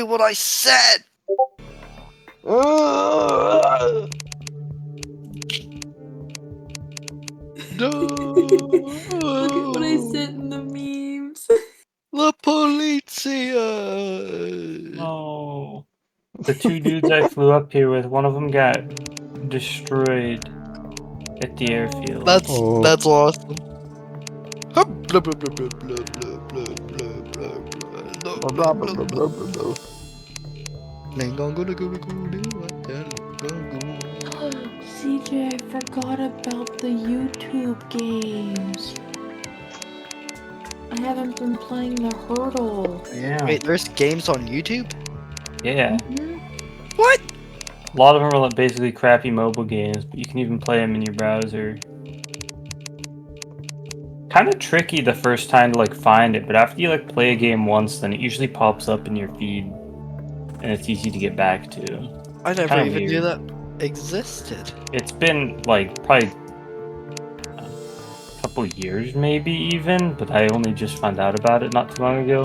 what I said. No. Look at what I sent in the memes. La polizia. No. The two dudes I flew up here with, one of them got destroyed at the airfield. That's awesome. Blah, blah, blah, blah, blah, blah, blah, blah, blah, blah, blah, blah. CJ, I forgot about the YouTube games. I haven't been playing the hurdle. Yeah. Wait, there's games on YouTube? Yeah. What? A lot of them are like basically crappy mobile games, but you can even play them in your browser. Kind of tricky the first time to like find it, but after you like play a game once, then it usually pops up in your feed, and it's easy to get back to. I never Kinda even knew weird. that existed. It's been like probably a couple years, maybe even, but I only just found out about it not too long ago.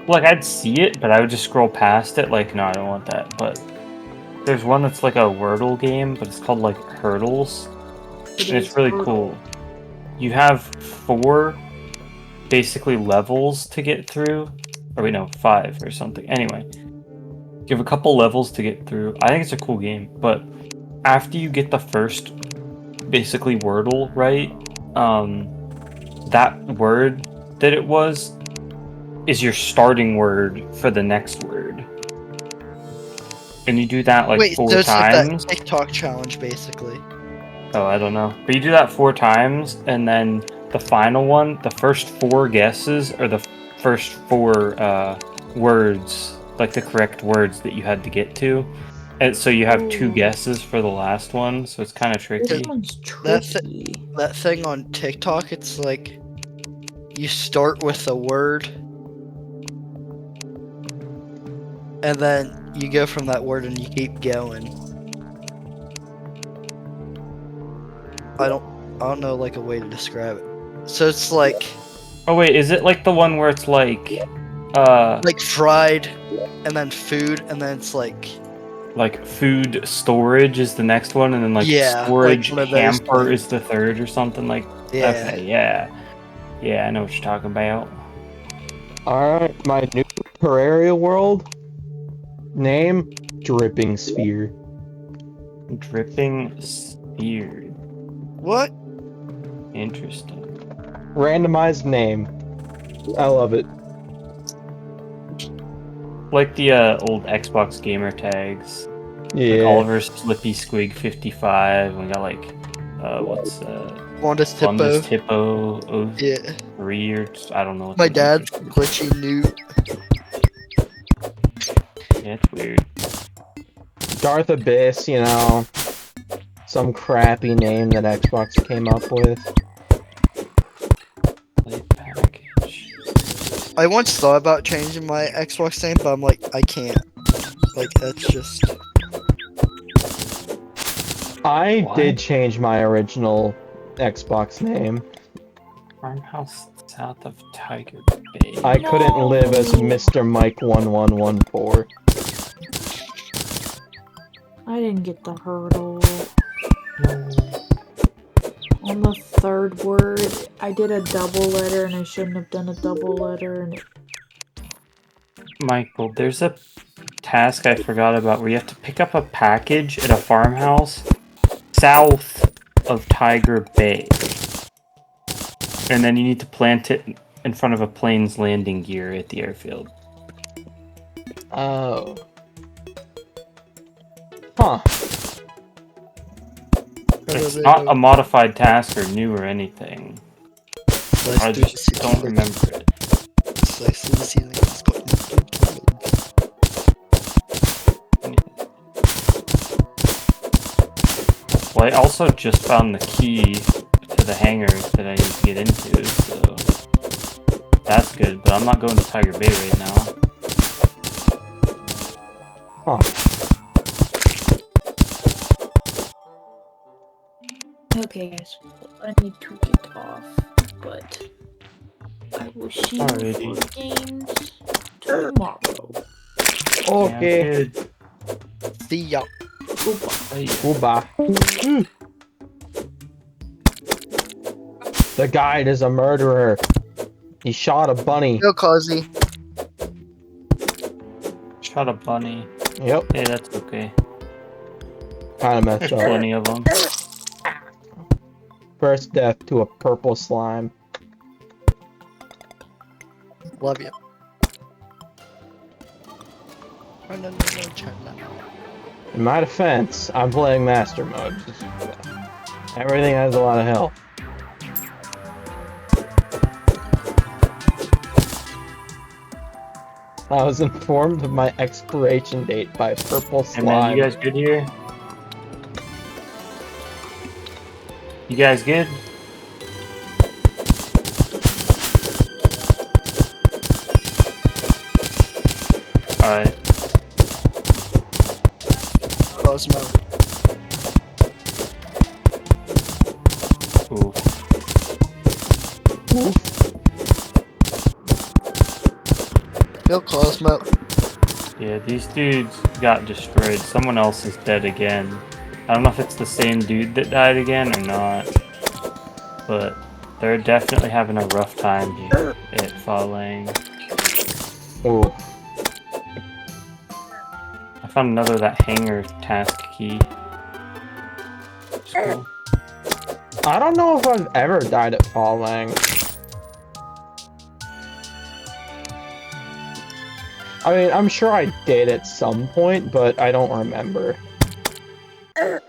Like I'd see it, but I would just scroll past it. Like, no, I don't want that. But there's one that's like a Wordle game, but it's called like Hurdles, and it's really cool. You have 4 basically levels to get through. Or wait, no, 5 or something. Anyway, you have a couple levels to get through. I think it's a cool game, but after you get the first basically Wordle right, that word that it was is your starting word for the next word. And you do that like Wait, 4 so it's like times. that TikTok challenge, basically. Oh, I don't know. But you do that 4 times, and then the final one, the first 4 guesses are the first 4 words, like the correct words that you had to get to. And so you have 2 guesses for the last one, so it's kind of tricky. This one's tricky. That thing on TikTok, it's like you start with a word, and then you go from that word and you keep going. I don't know like a way to describe it. So it's like Oh wait, is it like the one where it's like fried and then food and then it's like food storage is the next one, and then like Yeah, storage like one of those hamper things. is the third or something like. Yeah. Okay, yeah, I know what you're talking about. Alright, my new Terraria world. Name, Dripping Sphere. Dripping sphere. What? Interesting. Randomized name. I love it. Like the old Xbox gamer tags. Yeah. Like Oliver Slippy Squig 55. And we got like what's Wandus Blundus Hippo. Hippo Yeah. 03 or I don't know what My the numbers dad's are. glitchy newt. Yeah, it's weird. Darth Abyss, you know. Some crappy name that Xbox came up with. Play package. I once thought about changing my Xbox name, but I'm like, I can't. Like, that's just... I What? did change my original Xbox name. Farmhouse south of Tiger Bay. I couldn't live as Mr. Mike 1114. I didn't get the hurdle. On the 3rd word, I did a double letter and I shouldn't have done a double letter. And Michael, there's a task I forgot about where you have to pick up a package at a farmhouse south of Tiger Bay. And then you need to plant it in front of a plane's landing gear at the airfield. Oh. Huh. It's not a modified task or new or anything. I just don't remember it. Well, I also just found the key to the hangar that I need to get into, so that's good, but I'm not going to Tiger Bay right now. Huh. okay, guys, I need to get off, but I will see you Alrighty. for games tomorrow. Okay. good. See ya. Hey, Goodbye. The guide is a murderer. He shot a bunny. Go, Cozy. shot a bunny. Yep, Hey, that's okay. kind of messed There's up. plenty of them. First death to a purple slime. Love you. Oh, no, turn that. In my defense, I'm playing master mode. Everything has a lot of health. I was informed of my expiration date by purple Hey man, slime. you guys good here? You guys good? Alright. Cosmo. Cool. Go, Cosmo. Yeah, these dudes got destroyed. Someone else is dead again. I don't know if it's the same dude that died again or not. But they're definitely having a rough time here at Falling. Ooh. I found another of that hangar task key. It's cool. I don't know if I've ever died at falling. I mean, I'm sure I did at some point, but I don't remember. Here.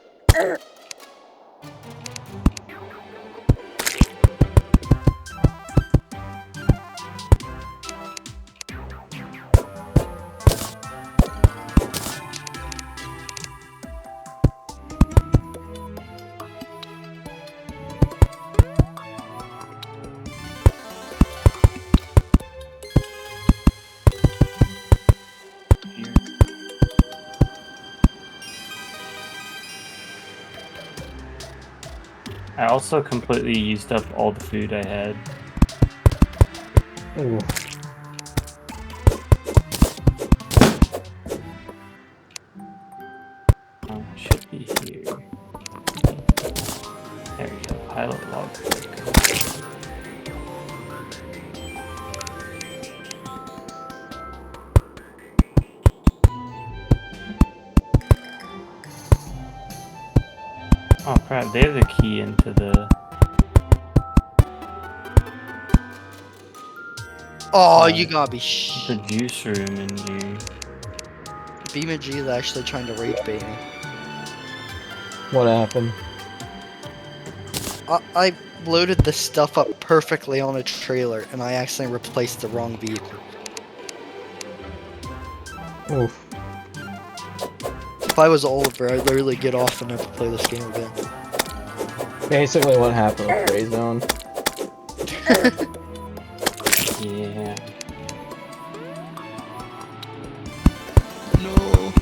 I also completely used up all the food I had. Ooh. Should be here. There we go. Pilot log. Oh crap, they have the key into the... Oh, you gotta be the juice room in here. Beamer G is actually trying to rage bait me. What happened? I loaded this stuff up perfectly on a trailer, and I accidentally replaced the wrong vehicle. Oof. If I was Oliver, I'd literally get off and never play this game again. Basically what happened with Gray Zone. Yeah. No.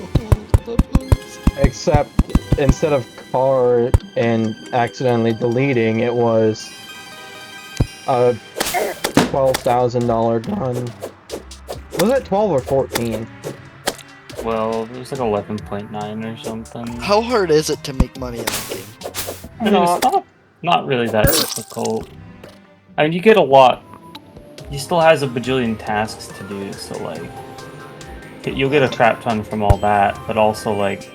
Except, instead of car and accidentally deleting, it was a $12,000 gun. Was it 12 or 14? Well, it was like 11.9 or something. How hard is it to make money in that game? I mean, it's not really that difficult. I mean, you get a lot. He still has a bajillion tasks to do, so like, you'll get a crap ton from all that. But also like,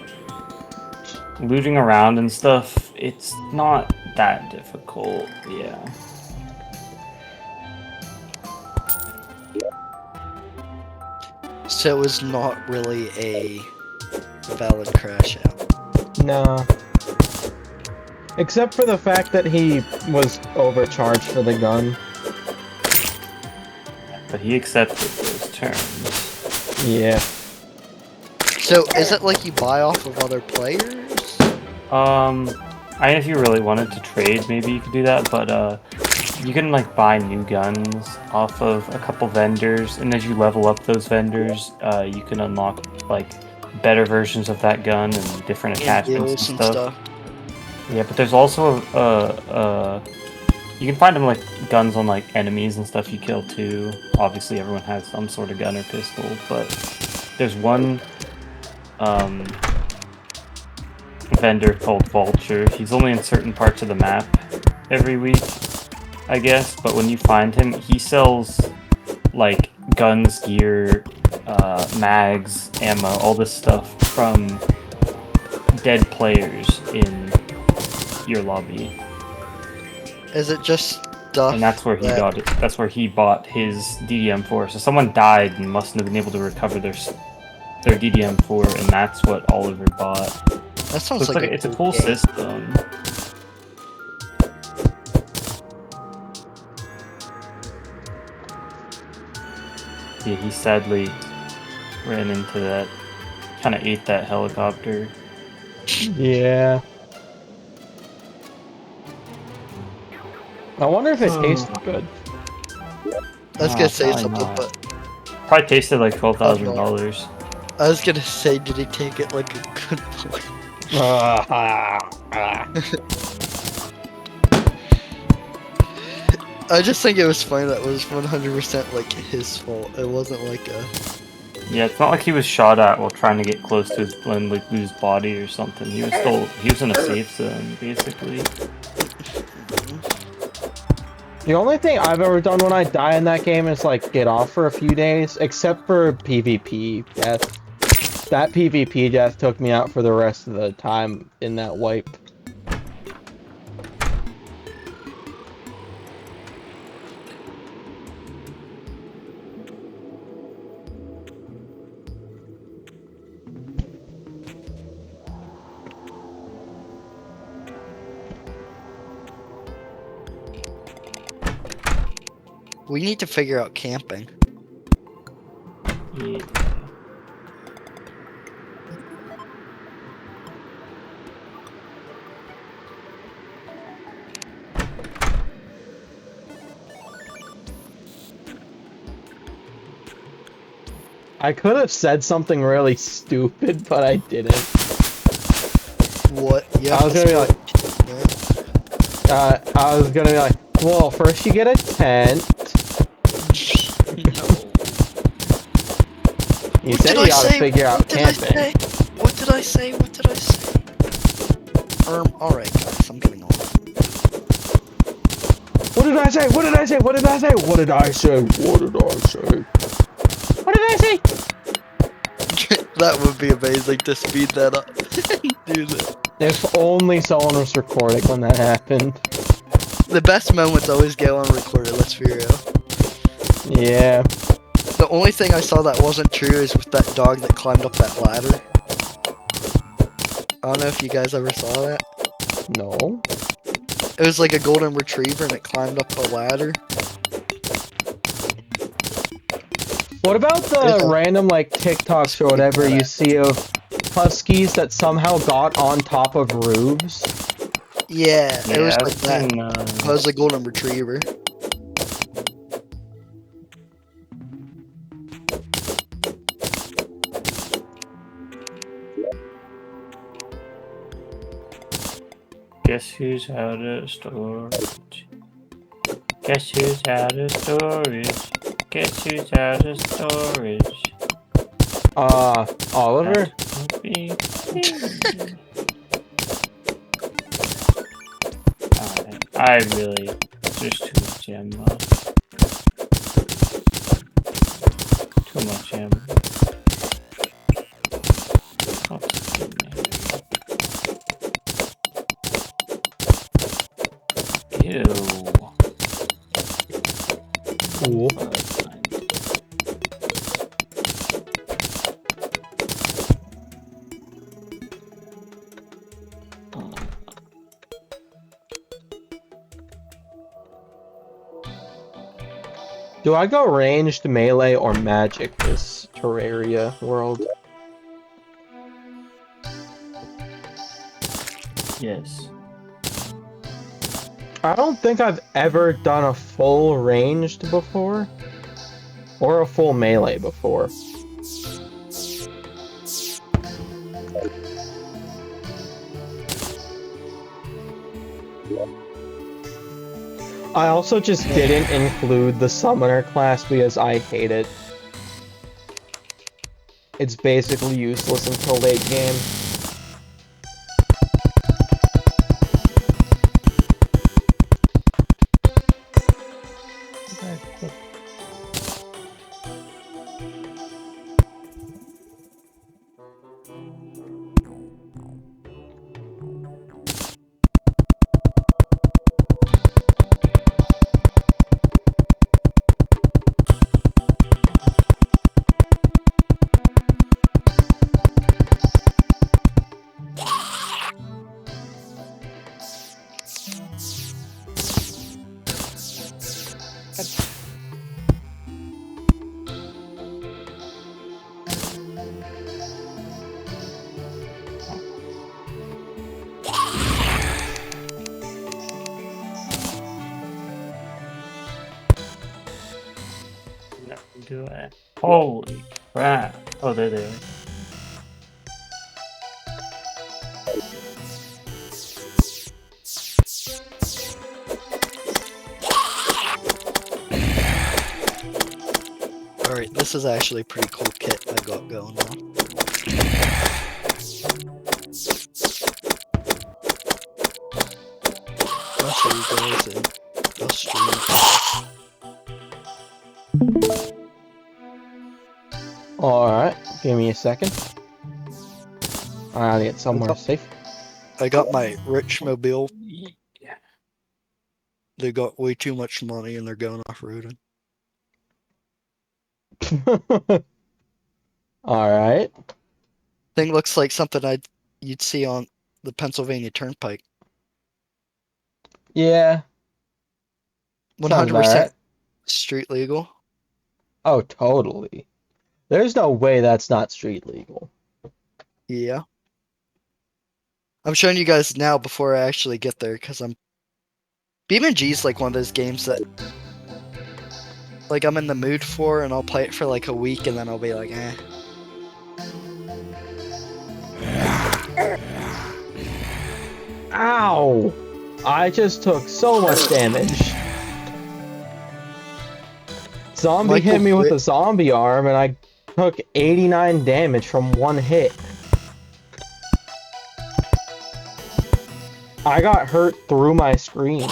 looting around and stuff, it's not that difficult. Yeah. So it was not really a valid crash out. Nah. Except for the fact that he was overcharged for the gun. But he accepted those terms. Yeah. So is it like you buy off of other players? I mean, if you really wanted to trade, maybe you could do that, but you can like buy new guns off of a couple vendors, and as you level up those vendors, you can unlock like better versions of that gun and different attachments and stuff. Yeah, but there's also you can find them like guns on like enemies and stuff you kill too. Obviously, everyone has some sort of gun or pistol, but there's one vendor called Vulture. He's only in certain parts of the map every week, I guess. But when you find him, he sells like guns, gear, mags, ammo, all this stuff from dead players in your lobby. Is it just stuff? And that's where he got it. That's where he bought his DDM4. So someone died and mustn't have been able to recover their DDM4, and that's what Oliver bought. That sounds So like it's a cool game. system. Yeah, he sadly ran into that. Kind of ate that helicopter. Yeah. I wonder if it tastes good. I was gonna say probably something, not. but Probably tasted like $12,000. I was gonna say, did he take it like a good boy? I just think it was funny that it was 100% like his fault. It wasn't like a. Yeah, it's not like he was shot at while trying to get close to his like lose body or something. He was in a safe zone basically. The only thing I've ever done when I die in that game is like get off for a few days, except for PvP death. That PvP death took me out for the rest of the time in that wipe. We need to figure out camping. Yeah. I could have said something really stupid, but I didn't. What? Yeah. I was gonna be like, I was gonna be like, well, first you get a tent. You said you gotta figure out camping. What did I say? What did I say? Alright guys, I'm getting off. What did I say? What did I say? What did I say? What did I say? What did I say? What did I say? That would be amazing to speed that up. Do that. If only someone was recording when that happened. The best moments always go unrecorded, let's be real. Yeah. The only thing I saw that wasn't true is with that dog that climbed up that ladder. I don't know if you guys ever saw that. No. It was like a golden retriever and it climbed up a ladder. What about the random like TikToks or whatever you see of huskies that somehow got on top of roofs? Yeah, it was I've like that. seen, It was a golden retriever. Guess who's out of storage? Guess who's out of storage? Guess who's out of storage? Oliver? That would be me. I really, there's too much ammo. Too much ammo. Oh, ew. Cool. Do I go ranged, melee, or magic this Terraria world? Yes. I don't think I've ever done a full ranged before. Or a full melee before. I also just didn't include the summoner class because I hate it. it's basically useless until late game. No, do it. Holy crap. Oh, there they are. Alright, this is actually a pretty cool kit I got going on. I'll show you guys and I'll stream it. Alright, give me a second. I gotta get somewhere safe. I got my rich mobile. Yeah. They got way too much money and they're going off-roading. Alright. Thing looks like something you'd see on the Pennsylvania Turnpike. Yeah. Sounds about 100% right. street legal. Oh, totally. There's no way that's not street legal. Yeah. I'm showing you guys now before I actually get there, because BeamNG is like one of those games that like I'm in the mood for, and I'll play it for like a week and then I'll be like, eh. Ow! I just took so much damage. Zombie Michael hit me with quit. a zombie arm and I took 89 damage from one hit. I got hurt through my screen.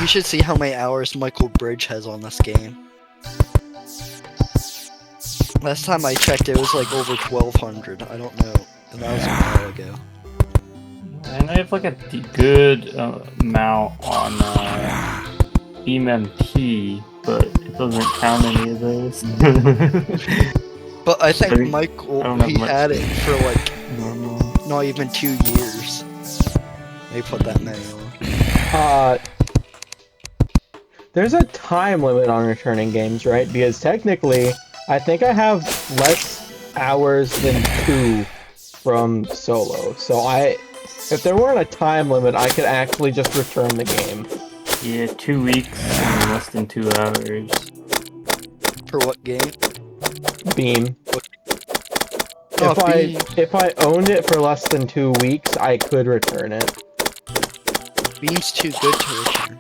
You should see how many hours Michael Bridge has on this game. Last time I checked, it was like over 1,200. I don't know, and that was a while ago. And I have like a good amount on BeamNG, but it doesn't count any of those. But I think I don't Michael, have he much. had it for like Normal. not even 2 years. They put that many on. There's a time limit on returning games, right? Because technically, I think I have less hours than 2 from solo. So if there weren't a time limit, I could actually just return the game. Yeah, 2 weeks and less than 2 hours. For what game? Beam. Oh, Beam. If I owned it for less than 2 weeks, I could return it. Beam's too good to return.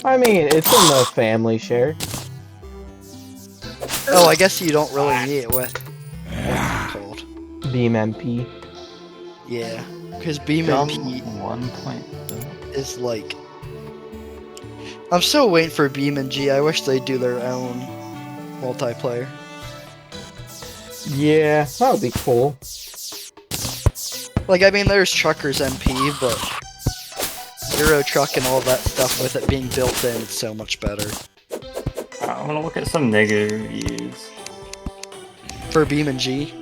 I mean, it's in the family share. Oh, I guess you don't really need it with what's it called? Beam MP. Yeah, because Beam Jump MP 1.0. is like. I'm still waiting for BeamNG. I wish they'd do their own multiplayer. Yeah, that would be cool. Like, I mean, there's Truckers MP, but Euro Truck and all that stuff with it being built in, it's so much better. I want to look at some negative reviews. For BeamNG,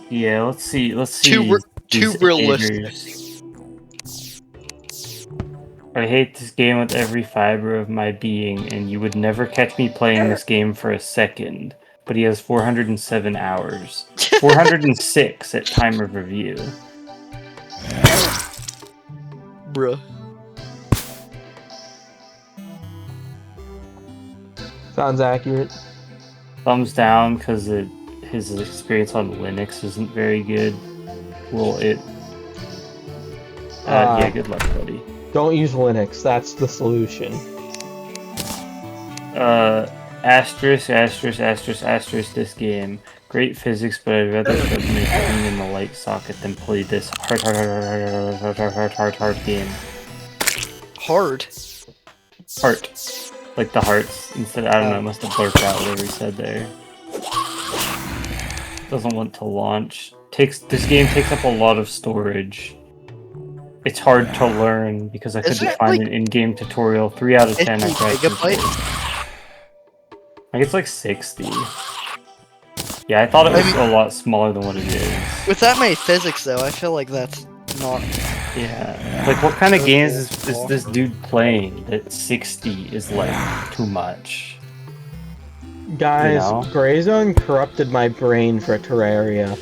Yeah, let's see. too these realistic. haters. I hate this game with every fiber of my being, and you would never catch me playing this game for a second. But he has 407 hours. 406 at time of review. Bruh. Sounds accurate. Thumbs down because his experience on Linux isn't very good. Well, yeah, good luck, buddy. Don't use Linux. That's the solution. Asterisk, asterisk, asterisk, asterisk, this game. Great physics, but I'd rather put my phone in the light socket than play this hard game. Hard. Heart. Like the hearts. Instead, I don't know, I must have blurted out whatever he said there. Doesn't want to launch. This game takes up a lot of storage. It's hard to learn because I couldn't find an in-game tutorial. 3 out of 10 I tried. Gigabytes? I think it's like 60. Yeah, I thought it was a lot smaller than what it is. With that many physics, though, I feel like that's not... Yeah. Like, what kind of games is this dude playing that 60 is, like, too much? Guys, You know? Greyzone corrupted my brain for Terraria.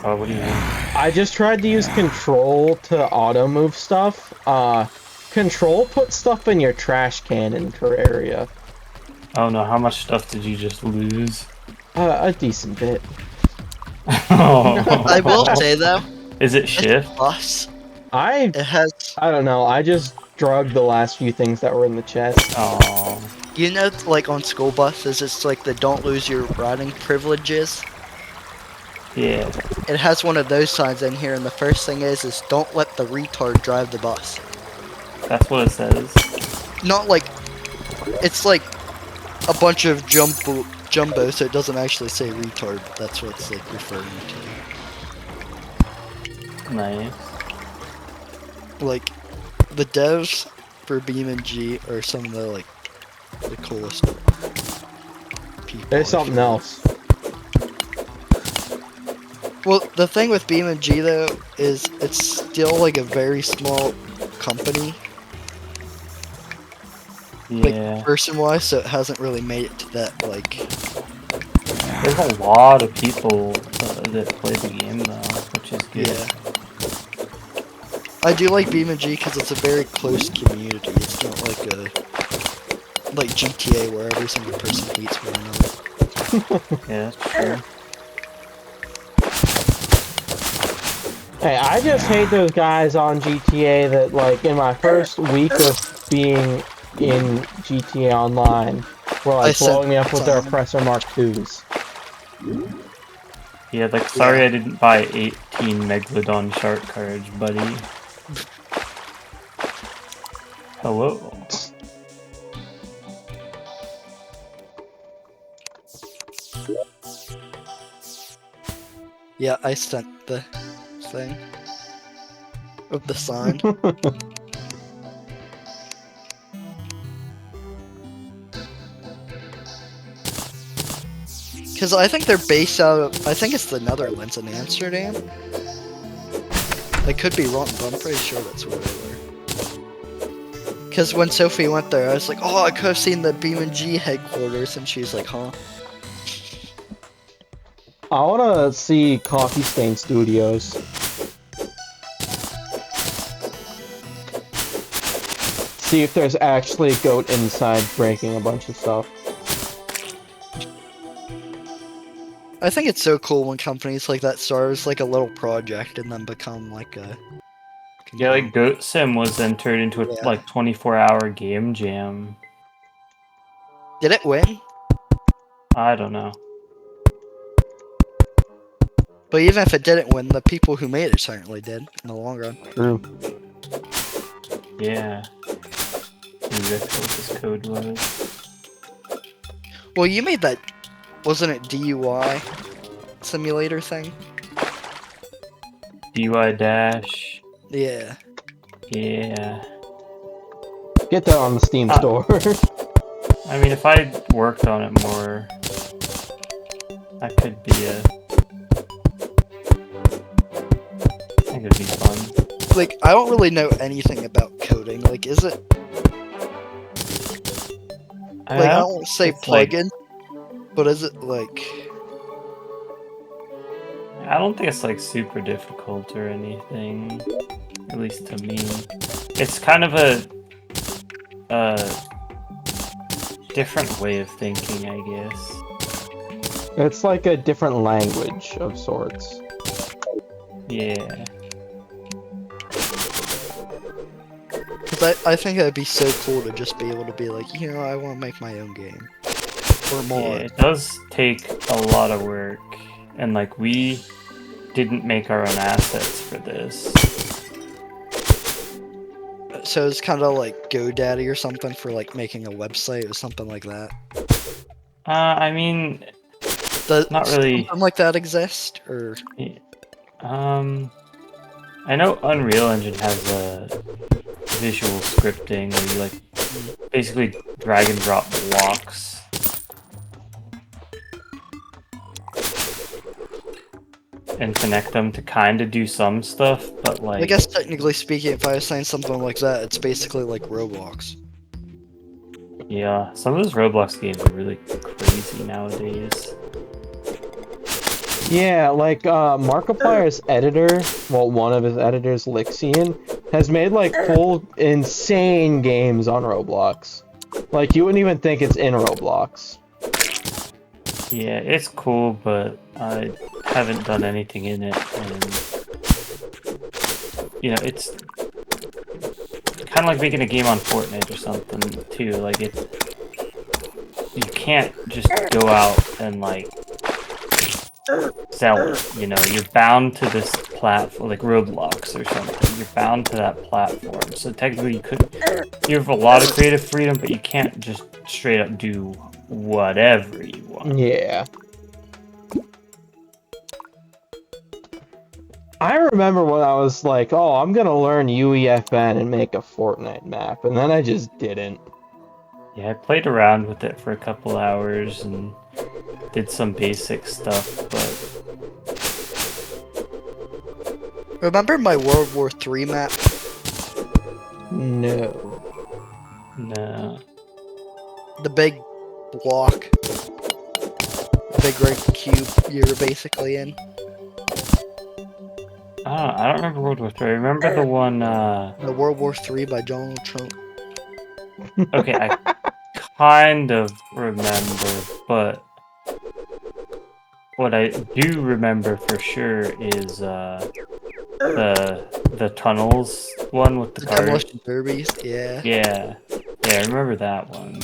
Oh, what do you mean? I just tried to use control to auto-move stuff. Control puts stuff in your trash can in Terraria. Oh no, how much stuff did you just lose? A decent bit. I will say, though... Is it shift? Bus. I don't know, I just drugged the last few things that were in the chest. Oh. You know, like on school buses, it's like the don't lose your riding privileges. Yeah. It has one of those signs in here, and the first thing is don't let the retard drive the bus. That's what it says. Not like... It's like a bunch of jumbo, so it doesn't actually say retard, but that's what it's like referring to. Nice. Like, the devs for BeamNG are some of the coolest people. There's something else. Well, the thing with BeamNG though is it's still like a very small company, Yeah. like person-wise, so it hasn't really made it to that like. There's a lot of people that play the game though, which is good. Yeah. I do like BeamNG because it's a very close community. It's not like GTA where every single person hates one another. Yeah, that's true. Hey, I just hate those guys on GTA that, like, in my first week of being in GTA Online, were, like, blowing me up with their Oppressor Mark IIs. Yeah, like, sorry I didn't buy 18 Megalodon shark cards, buddy. Hello. Yeah, I sent the thing of the sign. Because I think they're based out of, I think it's the Netherlands in Amsterdam. I could be wrong, but I'm pretty sure that's where they were. Because when Sophie went there, I was like, oh, I could have seen the BeamNG headquarters, and she's like, huh? I wanna see Coffee Stain Studios. See if there's actually a goat inside breaking a bunch of stuff. I think it's so cool when companies like that start as like a little project and then become like a... Yeah, like Goat Sim was entered into a like 24-hour game jam. Did it win? I don't know. But even if it didn't win, the people who made it certainly did in the long run. True. Yeah. Maybe that's what this code was. Well, you made that, wasn't it DUI simulator thing? DUI Dash. Yeah. Yeah. Get that on the Steam store. I mean, if I worked on it more, that could be I think it'd be fun. Like, I don't really know anything about coding. Like, is it... Like, I don't say plugin, but is it like... I don't think it's like super difficult or anything, at least to me. It's kind of a different way of thinking, I guess. It's like a different language of sorts. Yeah. Because I think it'd be so cool to just be able to be like, you know, I want to make my own game. Or more. Yeah, it does take a lot of work. And like we didn't make our own assets for this. So it's kind of like GoDaddy or something for like making a website or something like that. I mean, Does not really. something like that exist? Or I know Unreal Engine has a visual scripting where you like basically drag and drop blocks. And connect them to kind of do some stuff, but like... I guess technically speaking, if I was saying something like that, it's basically like Roblox. Yeah, some of those Roblox games are really crazy nowadays. Yeah, like Markiplier's editor, well, one of his editors, Lixian, has made like full insane games on Roblox. Like you wouldn't even think it's in Roblox. Yeah, it's cool, but I haven't done anything in it, and you know, it's kind of like making a game on Fortnite or something too. Like you can't just go out and like sell it. You know, you're bound to this platform, like Roblox or something. You're bound to that platform. So technically, you have a lot of creative freedom, but you can't just straight up do whatever you want. Yeah. I remember when I was like, oh, I'm gonna learn UEFN and make a Fortnite map, and then I just didn't. Yeah, I played around with it for a couple hours and did some basic stuff, but... Remember my World War III map? No. No. The big block. The big red cube you're basically in. I don't remember World War III. I remember the one, The World War III by Donald Trump. Okay, I kind of remember, but what I do remember for sure is the tunnels one with the The cars. demolition derbies, yeah. Yeah, I remember that one.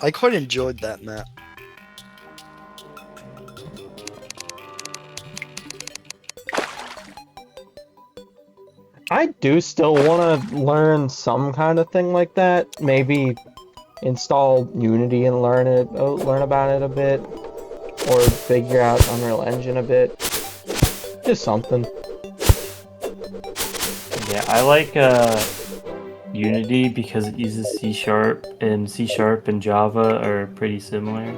I quite enjoyed that map. I do still want to learn some kind of thing like that. Maybe install Unity and learn about it a bit, or figure out Unreal Engine a bit. Just something. Yeah, I like Unity because it uses C#, and C# and Java are pretty similar.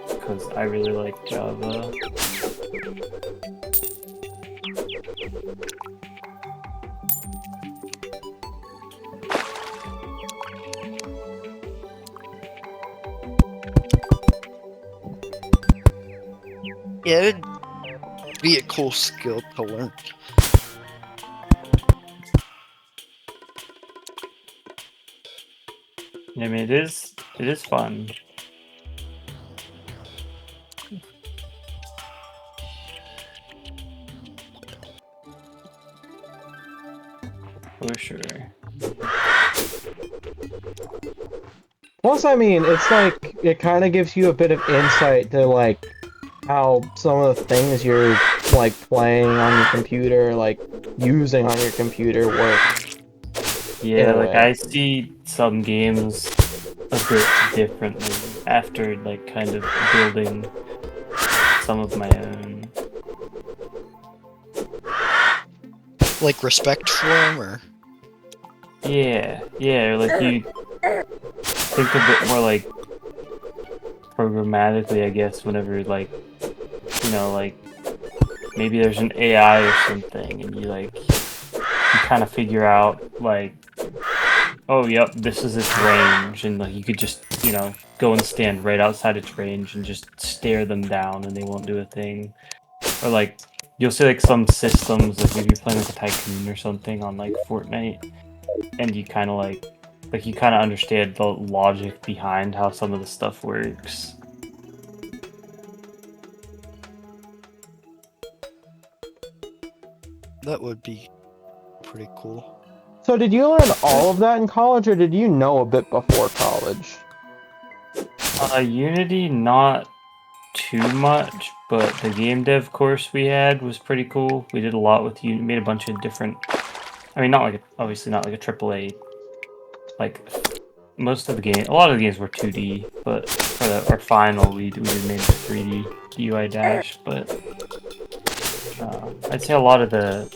Because I really like Java. Yeah, it'd be a cool skill to learn. I mean, it is fun. For sure. Plus, I mean, it's like, it kind of gives you a bit of insight to, like, how some of the things you're, like, playing on your computer, like, using on your computer work. Yeah, like, I see some games a bit differently after, like, kind of building some of my own. Like respect for him, or? Yeah, or like you think a bit more like programmatically, I guess, whenever like, you know, like maybe there's an AI or something and you like, you kind of figure out like oh, yep, this is its range, and like you could just, go and stand right outside its range and just stare them down, and they won't do a thing. Or like, you'll see like some systems, like maybe you're playing like a tycoon or something on like Fortnite, and you kind of like you kind of understand the logic behind how some of the stuff works. That would be pretty cool. So did you learn all of that in college, or did you know a bit before college? Unity, not too much, but the game dev course we had was pretty cool. We did a lot with Unity, made a bunch of different. I mean, obviously not like a AAA. Like most of the game, a lot of the games were 2D, but for our final, we did make a 3D UI dash. But I'd say a lot of the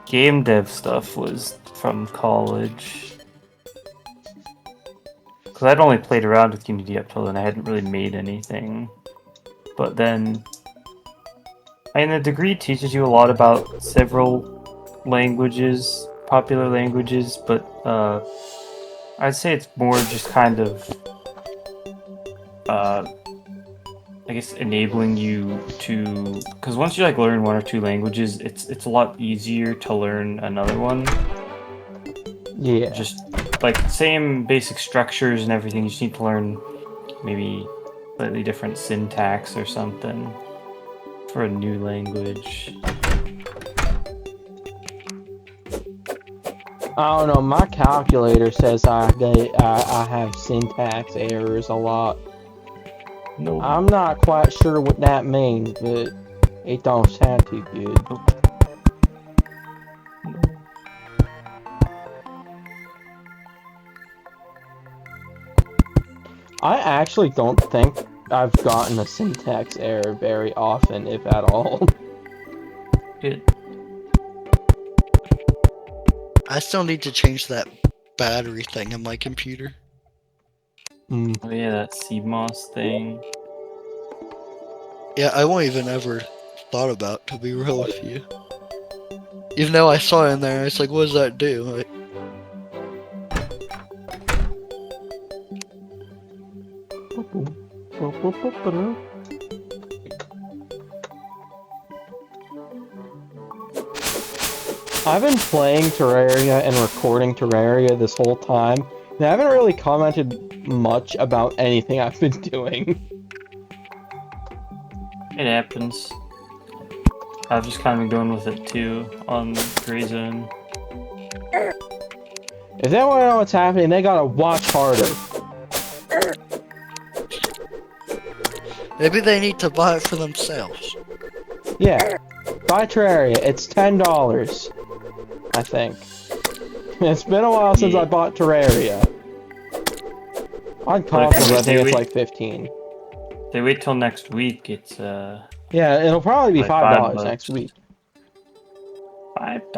game dev stuff was from college. Because I'd only played around with Unity up till then, I hadn't really made anything. But then, I mean, the degree teaches you a lot about several languages, popular languages, but I'd say it's more just kind of, I guess, enabling you to, because once you like learn one or two languages, it's a lot easier to learn another one. Yeah. Just like same basic structures and everything. You just need to learn maybe slightly different syntax or something for a new language. I don't know. My calculator says I have syntax errors a lot. No. I'm not quite sure what that means, but it don't sound too good. I actually don't think I've gotten a syntax error very often, if at all. It, I still need to change that battery thing in my computer. oh yeah, that CMOS thing. Yeah, I won't even ever thought about, to be real with you. Even though I saw it in there, it's like, what does that do? Like, I've been playing Terraria and recording Terraria this whole time, and I haven't really commented much about anything I've been doing. It happens. I've just kind of been going with it too on Gray Zone. If they want to know what's happening, they gotta watch harder. maybe they need to buy it for themselves. Yeah, buy Terraria. It's $10, I think. It's been a while since I bought Terraria. On consoles, I think it's like 15. If they wait till next week, it's Yeah, it'll probably be like $5 $5. next week. $5.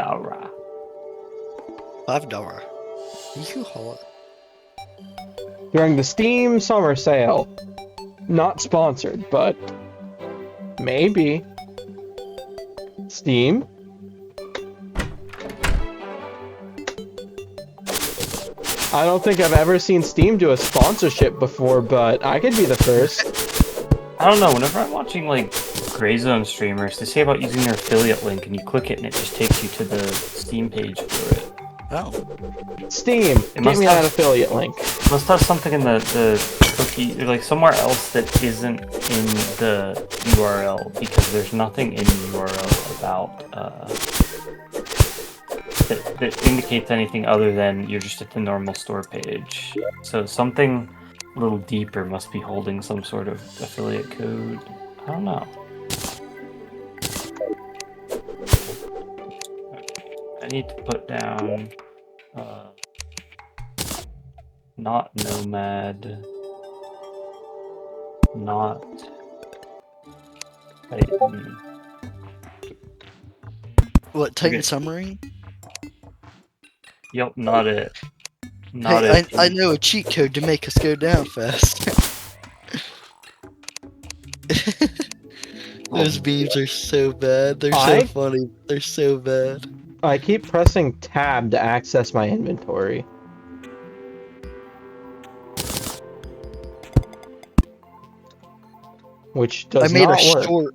$5. You haul it. During the Steam Summer Sale. Not sponsored, but maybe. Steam? I don't think I've ever seen Steam do a sponsorship before, but I could be the first. I don't know, whenever I'm watching like Gray Zone streamers, they say about using their affiliate link and you click it and it just takes you to the Steam page for it. Oh. Steam, give me that affiliate link. Must have something in the cookie, or like somewhere else that isn't in the URL, because there's nothing in the URL about that indicates anything other than you're just at the normal store page. So something a little deeper must be holding some sort of affiliate code. I don't know. I need to put down not Nomad, not Titan. What, Titan Okay. Submarine? Yep, not it. Not Hey, it. I know a cheat code to make us go down fast. Those memes are so bad. They're so funny. They're so bad. I keep pressing tab to access my inventory. Which I does made a not work. short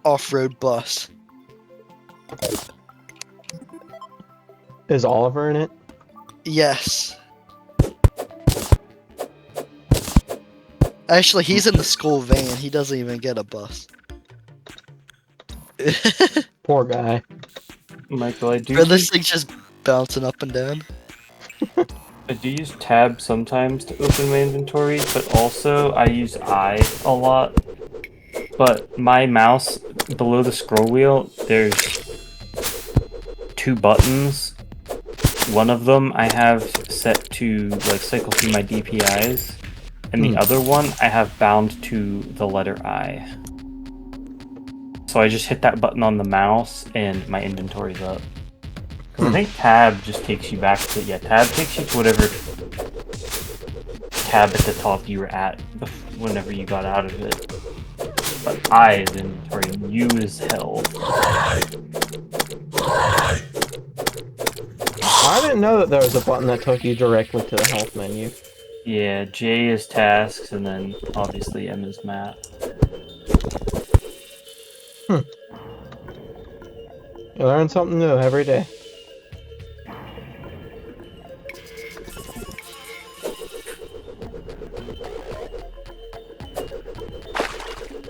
off-road bus. Is Oliver in it? Yes. Actually, he's in the school van. He doesn't even get a bus. Poor guy. Michael, Bro, this thing's just bouncing up and down. I do use tab sometimes to open my inventory, but also I use I a lot. But my mouse, below the scroll wheel, there's 2 buttons. One of them I have set to like cycle through my DPIs, and the other one I have bound to the letter I. So I just hit that button on the mouse and my inventory's up. Because I think tab just takes you back to, yeah, tab takes you to whatever tab at the top you were at whenever you got out of it. But I is inventory and U is health. I didn't know that there was a button that took you directly to the health menu. Yeah, J is tasks, and then obviously M is map. You learn something new every day.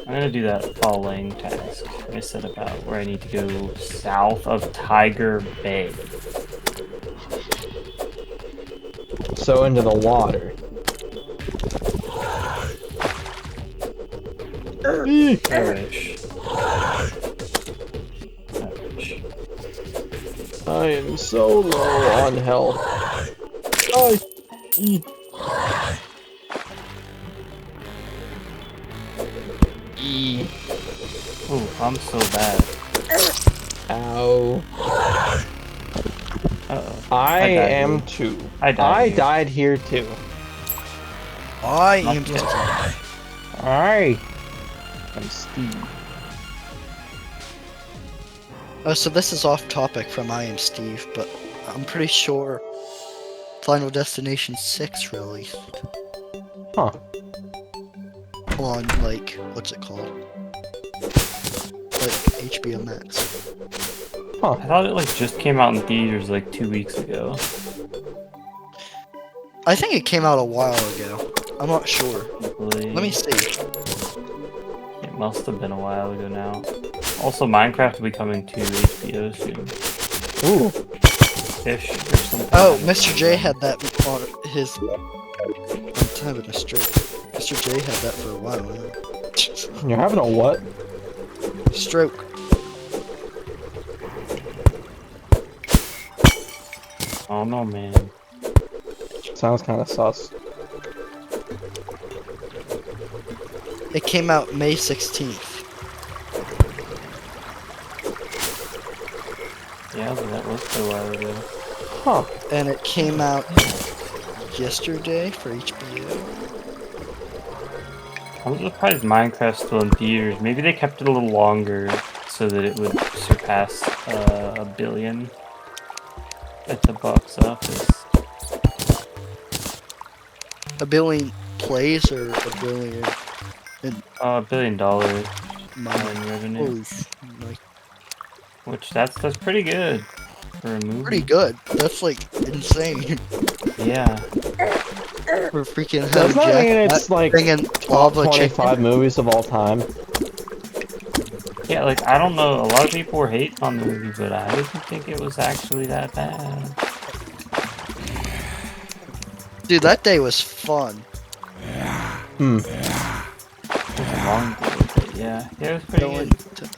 I'm gonna do that following task I said about where I need to go south of Tiger Bay. So into the water. I wish. I wish. I am so low on health. Oh. Ooh, I'm so bad. Ow. Uh-oh. I died am here. too. I died I here. died here too. I Not am yet. Alright. I'm Steve. Oh, so this is off topic from I Am Steve, but I'm pretty sure Final Destination 6 released Huh. on, like, what's it called? Like, HBO Max. I thought it like just came out in theaters like 2 weeks ago. I think it came out a while ago. I'm not sure. Probably. Let me see. It must have been a while ago now. Also, Minecraft will be coming to HBO soon. Ooh. Ish or something. Oh, Mr. J had that on his... I'm having a stroke. Mr. J had that for a while now. You're having a what? Stroke. Oh no, man. Sounds kind of sus. It came out May 16th. Yeah, but that was quite a while ago. Huh. And it came out yesterday for HBO. I'm surprised Minecraft's still in theaters. Maybe they kept it a little longer so that it would surpass 1 billion at the box office. 1 billion plays or 1 billion in $1 billion money? in revenue, Holy, like, which that's pretty good for a movie. pretty good. That's like insane. Yeah. For freaking Hugh Doesn't that mean Jackman it's like bringing top lava 25 chicken. movies of all time? Yeah, like, I don't know, a lot of people were hating on the movie, but I didn't think it was actually that bad. Dude, that day was fun. Hmm. It was a long day, but yeah, it was pretty Going good. to...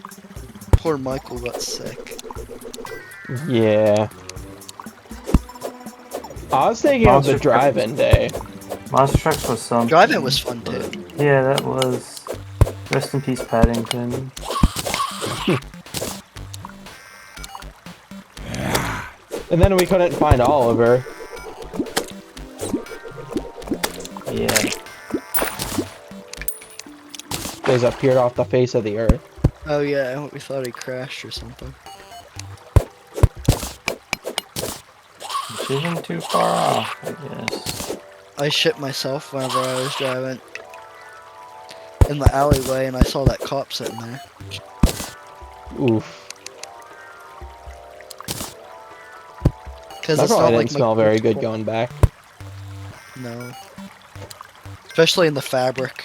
Poor Michael got sick. Yeah. I was thinking of the Monster drive-in day. Monster Trucks was something. Driving was fun too. Yeah, that was. Rest in peace, Paddington. And then we couldn't find Oliver. Yeah. He's appeared off the face of the earth. Oh yeah, we thought he crashed or something. isn't too far off, I guess. I shit myself whenever I was driving in the alleyway and I saw that cop sitting there. Oof. Because That it's probably not didn't like smell very good going back. No. Especially in the fabric.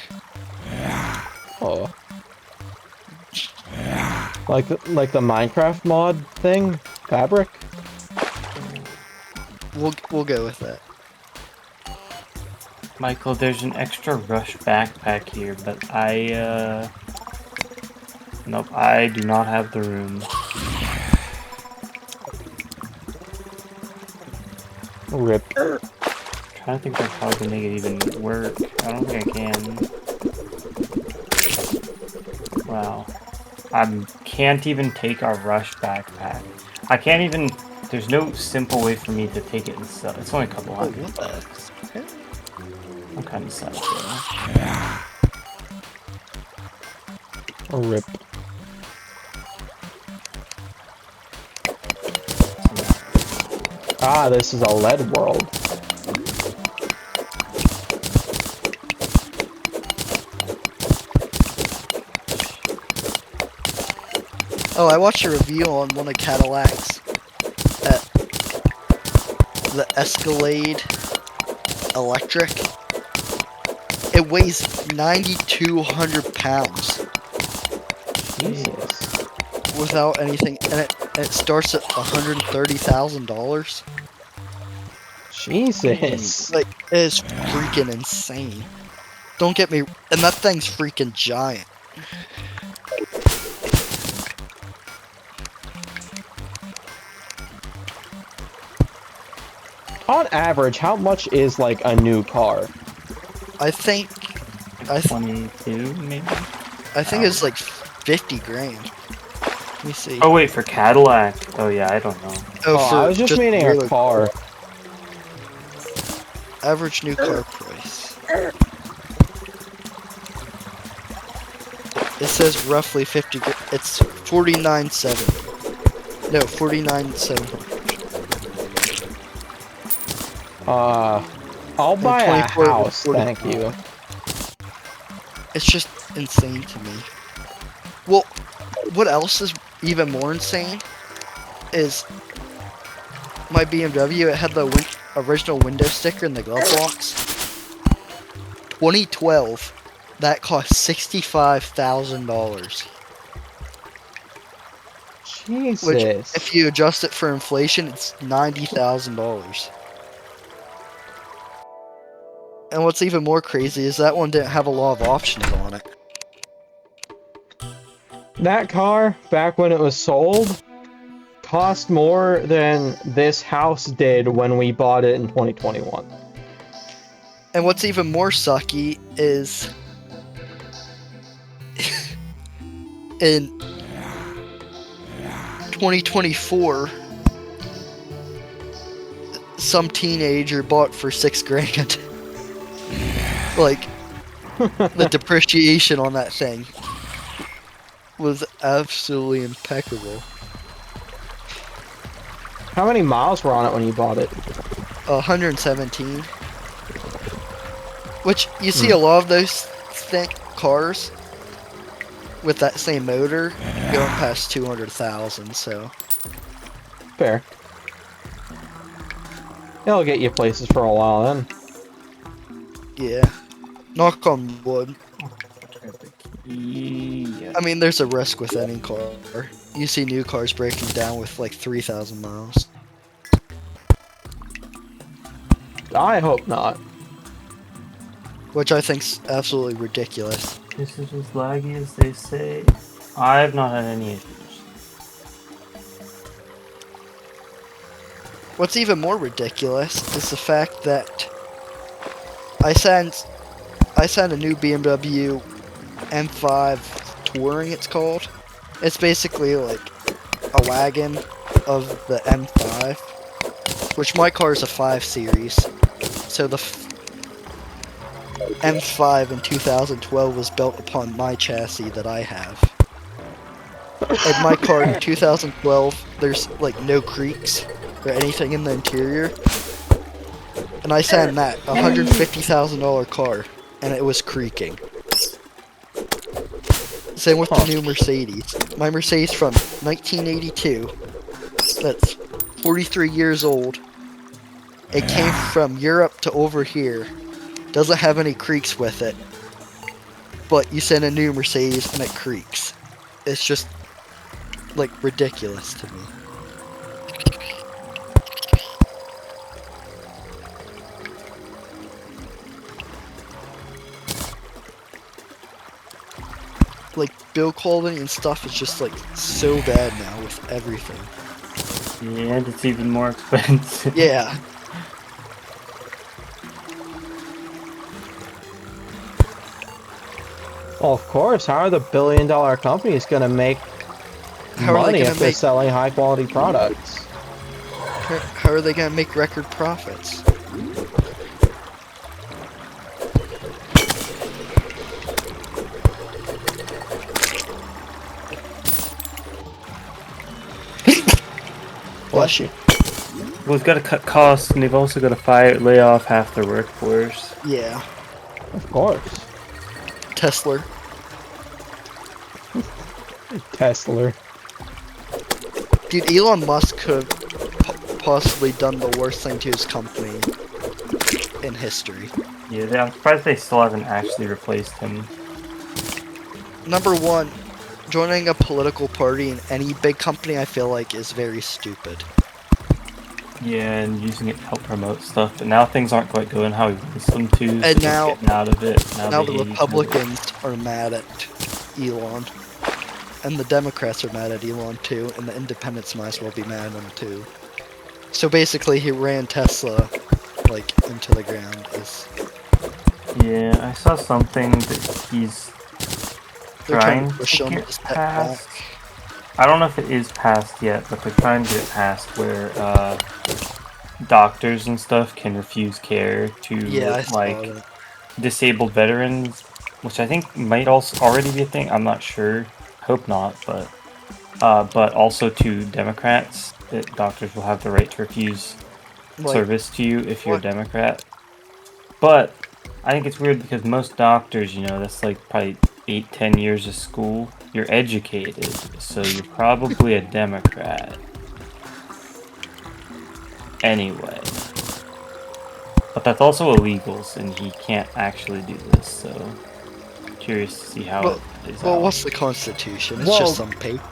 Oh. Like the Minecraft mod thing? Fabric? We'll go with that. Michael, there's an extra rush backpack here, but nope, I do not have the room. Rip. Trying to think of how to make it even work. I don't think I can. Wow. I can't even take our rush backpack. I can't even. There's no simple way for me to take it and sell. It's only a couple Oh, $100. what the? I'm kind of sad though. Rip. Ah, this is a lead world. Oh, I watched a review on one of Cadillac's at the Escalade Electric. It weighs 9,200 pounds Jesus. without anything, and it starts at $130,000. Jesus. Like, it is freaking insane. Don't get me, and that thing's freaking giant. On average, how much is like a new car? I think 22, maybe? I think it's like 50 grand. Let me see. Oh, wait, for Cadillac. Oh, yeah, I don't know. Oh, Oh, for I was just meaning a regular car. average new car price. It says roughly 50. It's 49.7. No, 49.7. I'll buy a 24 house, 40. thank you. It's just insane to me. Well, what else is even more insane is my BMW. It had the original window sticker in the glove box. 2012. That cost $65,000. Jesus. Which, if you adjust it for inflation, it's $90,000. And what's even more crazy is that one didn't have a lot of options on it. That car, back when it was sold, cost more than this house did when we bought it in 2021. And what's even more sucky is in 2024, some teenager bought for $6 grand. Like, the depreciation on that thing was absolutely impeccable. How many miles were on it when you bought it? 117. Which, you see a lot of those cars with that same motor going past 200,000, so. Fair. It'll get you places for a while then. Yeah. Knock on wood. Yeah. I mean, there's a risk with any car. You see new cars breaking down with like 3,000 miles. I hope not. Which I think's absolutely ridiculous. This is as laggy as they say. I've not had any issues. What's even more ridiculous is the fact that I sent a new BMW M5 Touring, it's called. It's basically like a wagon of the M5, which my car is a 5 Series. So the M5 in 2012 was built upon my chassis that I have. In my car in 2012, there's like no creaks or anything in the interior. And I sat in that $150,000 car, and it was creaking. Same with the new Mercedes. My Mercedes from 1982. That's 43 years old. It came from Europe to over here. Doesn't have any creaks with it. But you send a new Mercedes and it creaks. It's just, like, ridiculous to me. Like, build quality and stuff is just, like, so bad now with everything. Yeah, and it's even more expensive. Yeah. Well, of course. How are the billion-dollar companies gonna make How are they money gonna if they're make selling high-quality products? how are they gonna make record profits? Bless you. Well, they've got to cut costs, and they've also got to lay off half their workforce. Yeah. Of course. Tesla. Tesla. Dude, Elon Musk could have possibly done the worst thing to his company in history. Yeah, I'm surprised they still haven't actually replaced him. Number one, joining a political party in any big company, I feel like, is very stupid. Yeah, and using it to help promote stuff, but now things aren't quite going how he wants them to. So And they're now- getting out of it. Now they the hate each other. Republicans are mad at Elon. And the Democrats are mad at Elon too, and the independents might as well be mad at him too. So basically he ran Tesla, like, into the ground. Yeah, I saw something that he's They're trying trying to push to him get his pet back. passed. I don't know if it is passed yet, but they're trying to get it passed where doctors and stuff can refuse care to Yeah, I saw like that. disabled veterans, which I think might also already be a thing. I'm not sure. Hope not, but also to Democrats, that doctors will have the right to refuse Like, service to you if you're what? a Democrat. But I think it's weird because most doctors, that's like probably 8-10 years of school. You're educated, so you're probably a Democrat. Anyway. But that's also illegal, and he can't actually do this, so curious to see how Well- it plays Well, out. what's the Constitution? It's Well- just some paper.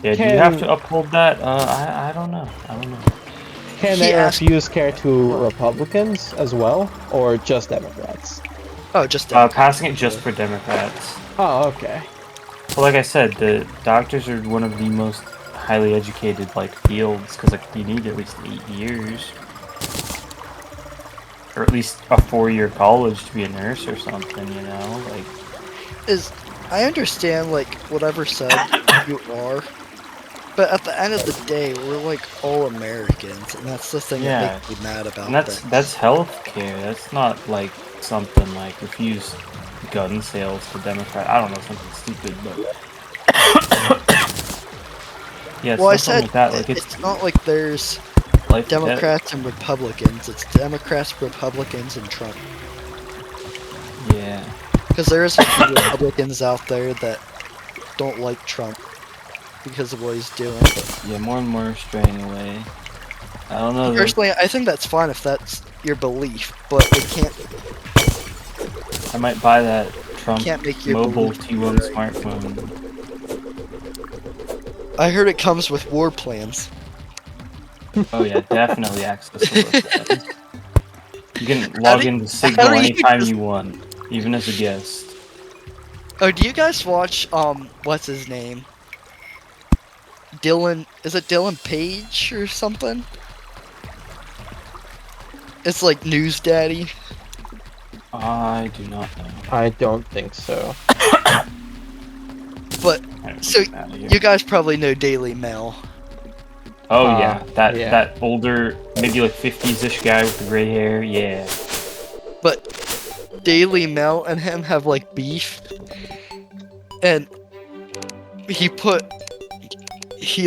Yeah, do you have Can- to uphold that? I don't know. I don't know. Can He they asked- refuse care to Republicans as well, or just Democrats? Oh, just Passing it just for Democrats. Oh, okay. Well, like I said, the doctors are one of the most highly educated fields because you need at least 8 years, or at least a 4-year college to be a nurse or something. I understand, like, whatever side you are, but at the end of the day, we're, like, all Americans, and that's the thing Yeah. that makes me mad about And that's healthcare. That's not like something like refuse gun sales to Democrat. I don't know, something stupid, but yeah, it's Well, I something said like that. Like it's not like there's life or death. Democrats and Republicans. It's Democrats, Republicans, and Trump. Yeah. Because there is a few Republicans out there that don't like Trump because of what he's doing. But Yeah, more and more straying away. I don't know. personally, I think that's fine if that's your belief, but it can't. I might buy that Trump Can't make your mobile belief T1 right. smartphone. I heard it comes with war plans. Oh yeah, definitely access to work. You can How log do- into how Signal do you anytime just- you want, even as a guest. Oh, do you guys watch what's his name? Dylan, is it Dylan Page or something? It's like News Daddy. I do not know. I don't think so. But Alright, so get outta here. you guys probably know Daily Mail. Oh Uh, yeah, that yeah. that older, maybe like 50s-ish guy with the gray hair. Yeah. But Daily Mail and him have like beef, and he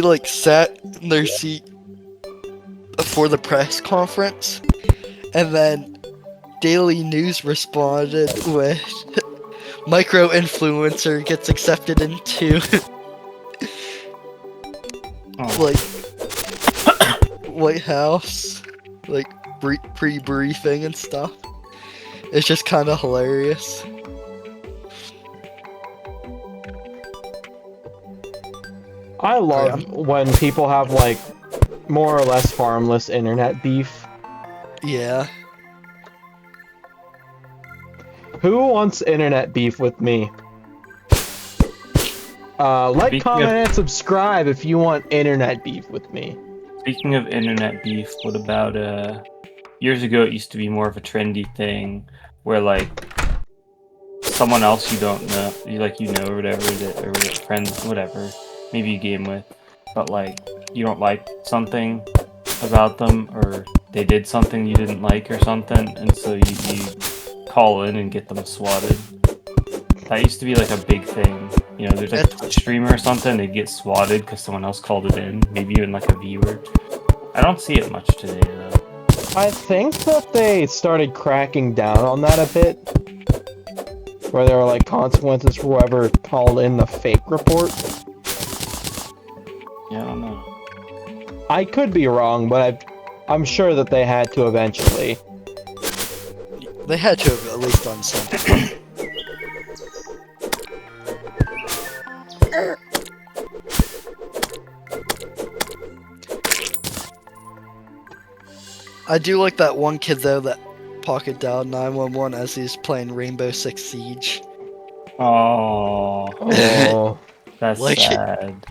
like sat in their seat before the press conference, And then Daily News responded with micro influencer gets accepted into like White House, like pre-briefing and stuff. It's just kind of hilarious. I love when people have like more or less harmless internet beef. Yeah. Who wants internet beef with me? Like, comment, and subscribe if you want internet beef with me. Speaking of internet beef, what about years ago it used to be more of a trendy thing where like someone else you don't know, you know or whatever, or friends, whatever, maybe you game with, but like you don't like something about them or they did something you didn't like or something, and so you call in and get them swatted. That used to be like a big thing. You know, there's like a Twitch streamer or something, they'd get swatted because someone else called it in, maybe even like a viewer. I don't see it much today though. I think that they started cracking down on that a bit. Where there were like consequences for whoever called in the fake report. Yeah, I don't know. I could be wrong, but I'm sure that they had to eventually. They had to have at least done something. I do like that one kid though that pocket dialed 911 as he's playing Rainbow Six Siege. Oh, that's like sad.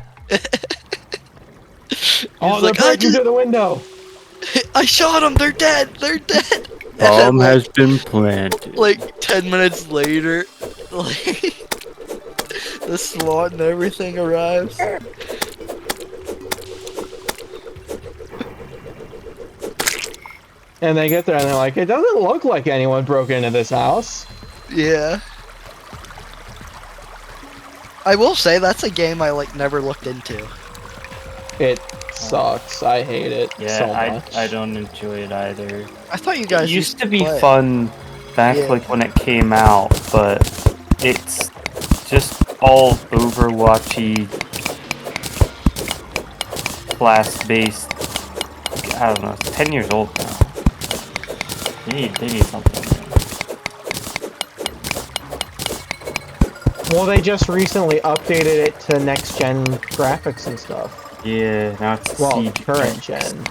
Oh, they're breaking through the window! I shot them! They're dead! They're dead! Bomb has been planted. Like 10 minutes later, like the SWAT and everything arrives. And they get there and they're like, it doesn't look like anyone broke into this house. Yeah. I will say that's a game I like never looked into. It sucks. I hate it so much. I don't enjoy it either. I thought you guys It used to be play. fun back like when it came out, but it's just all Overwatchy class-based. I don't know. It's 10 years old now. They need something. Well, they just recently updated it to next-gen graphics and stuff. Yeah, now it's well, current gen.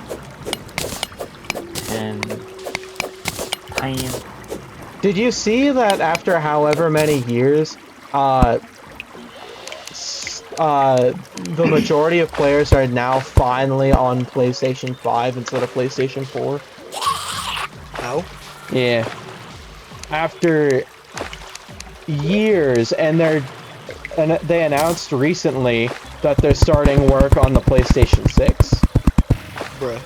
Did you see that after however many years, the majority of players are now finally on PlayStation 5 instead of PlayStation 4? How? Yeah. After years, and they announced recently that they're starting work on the PlayStation 6. Bruh.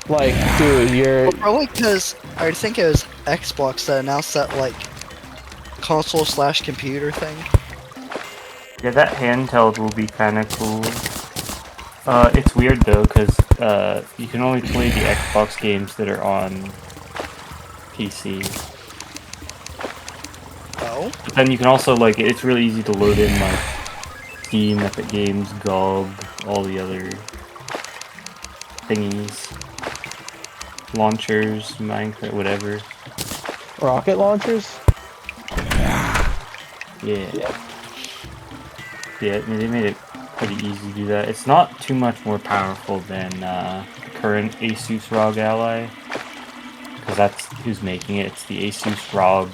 Like, dude, you're... Well, probably because I think it was Xbox that announced that, like, console/computer thing. Yeah, that handheld will be kind of cool. It's weird though, because you can only play the Xbox games that are on PC. Oh? But then you can also, like, it's really easy to load in, like, Steam, Epic Games, GOG, all the other thingies. Launchers, Minecraft, whatever. Rocket launchers? Yeah. Yeah, they made it pretty easy to do that. It's not too much more powerful than the current Asus ROG Ally. Because that's who's making it. It's the Asus ROG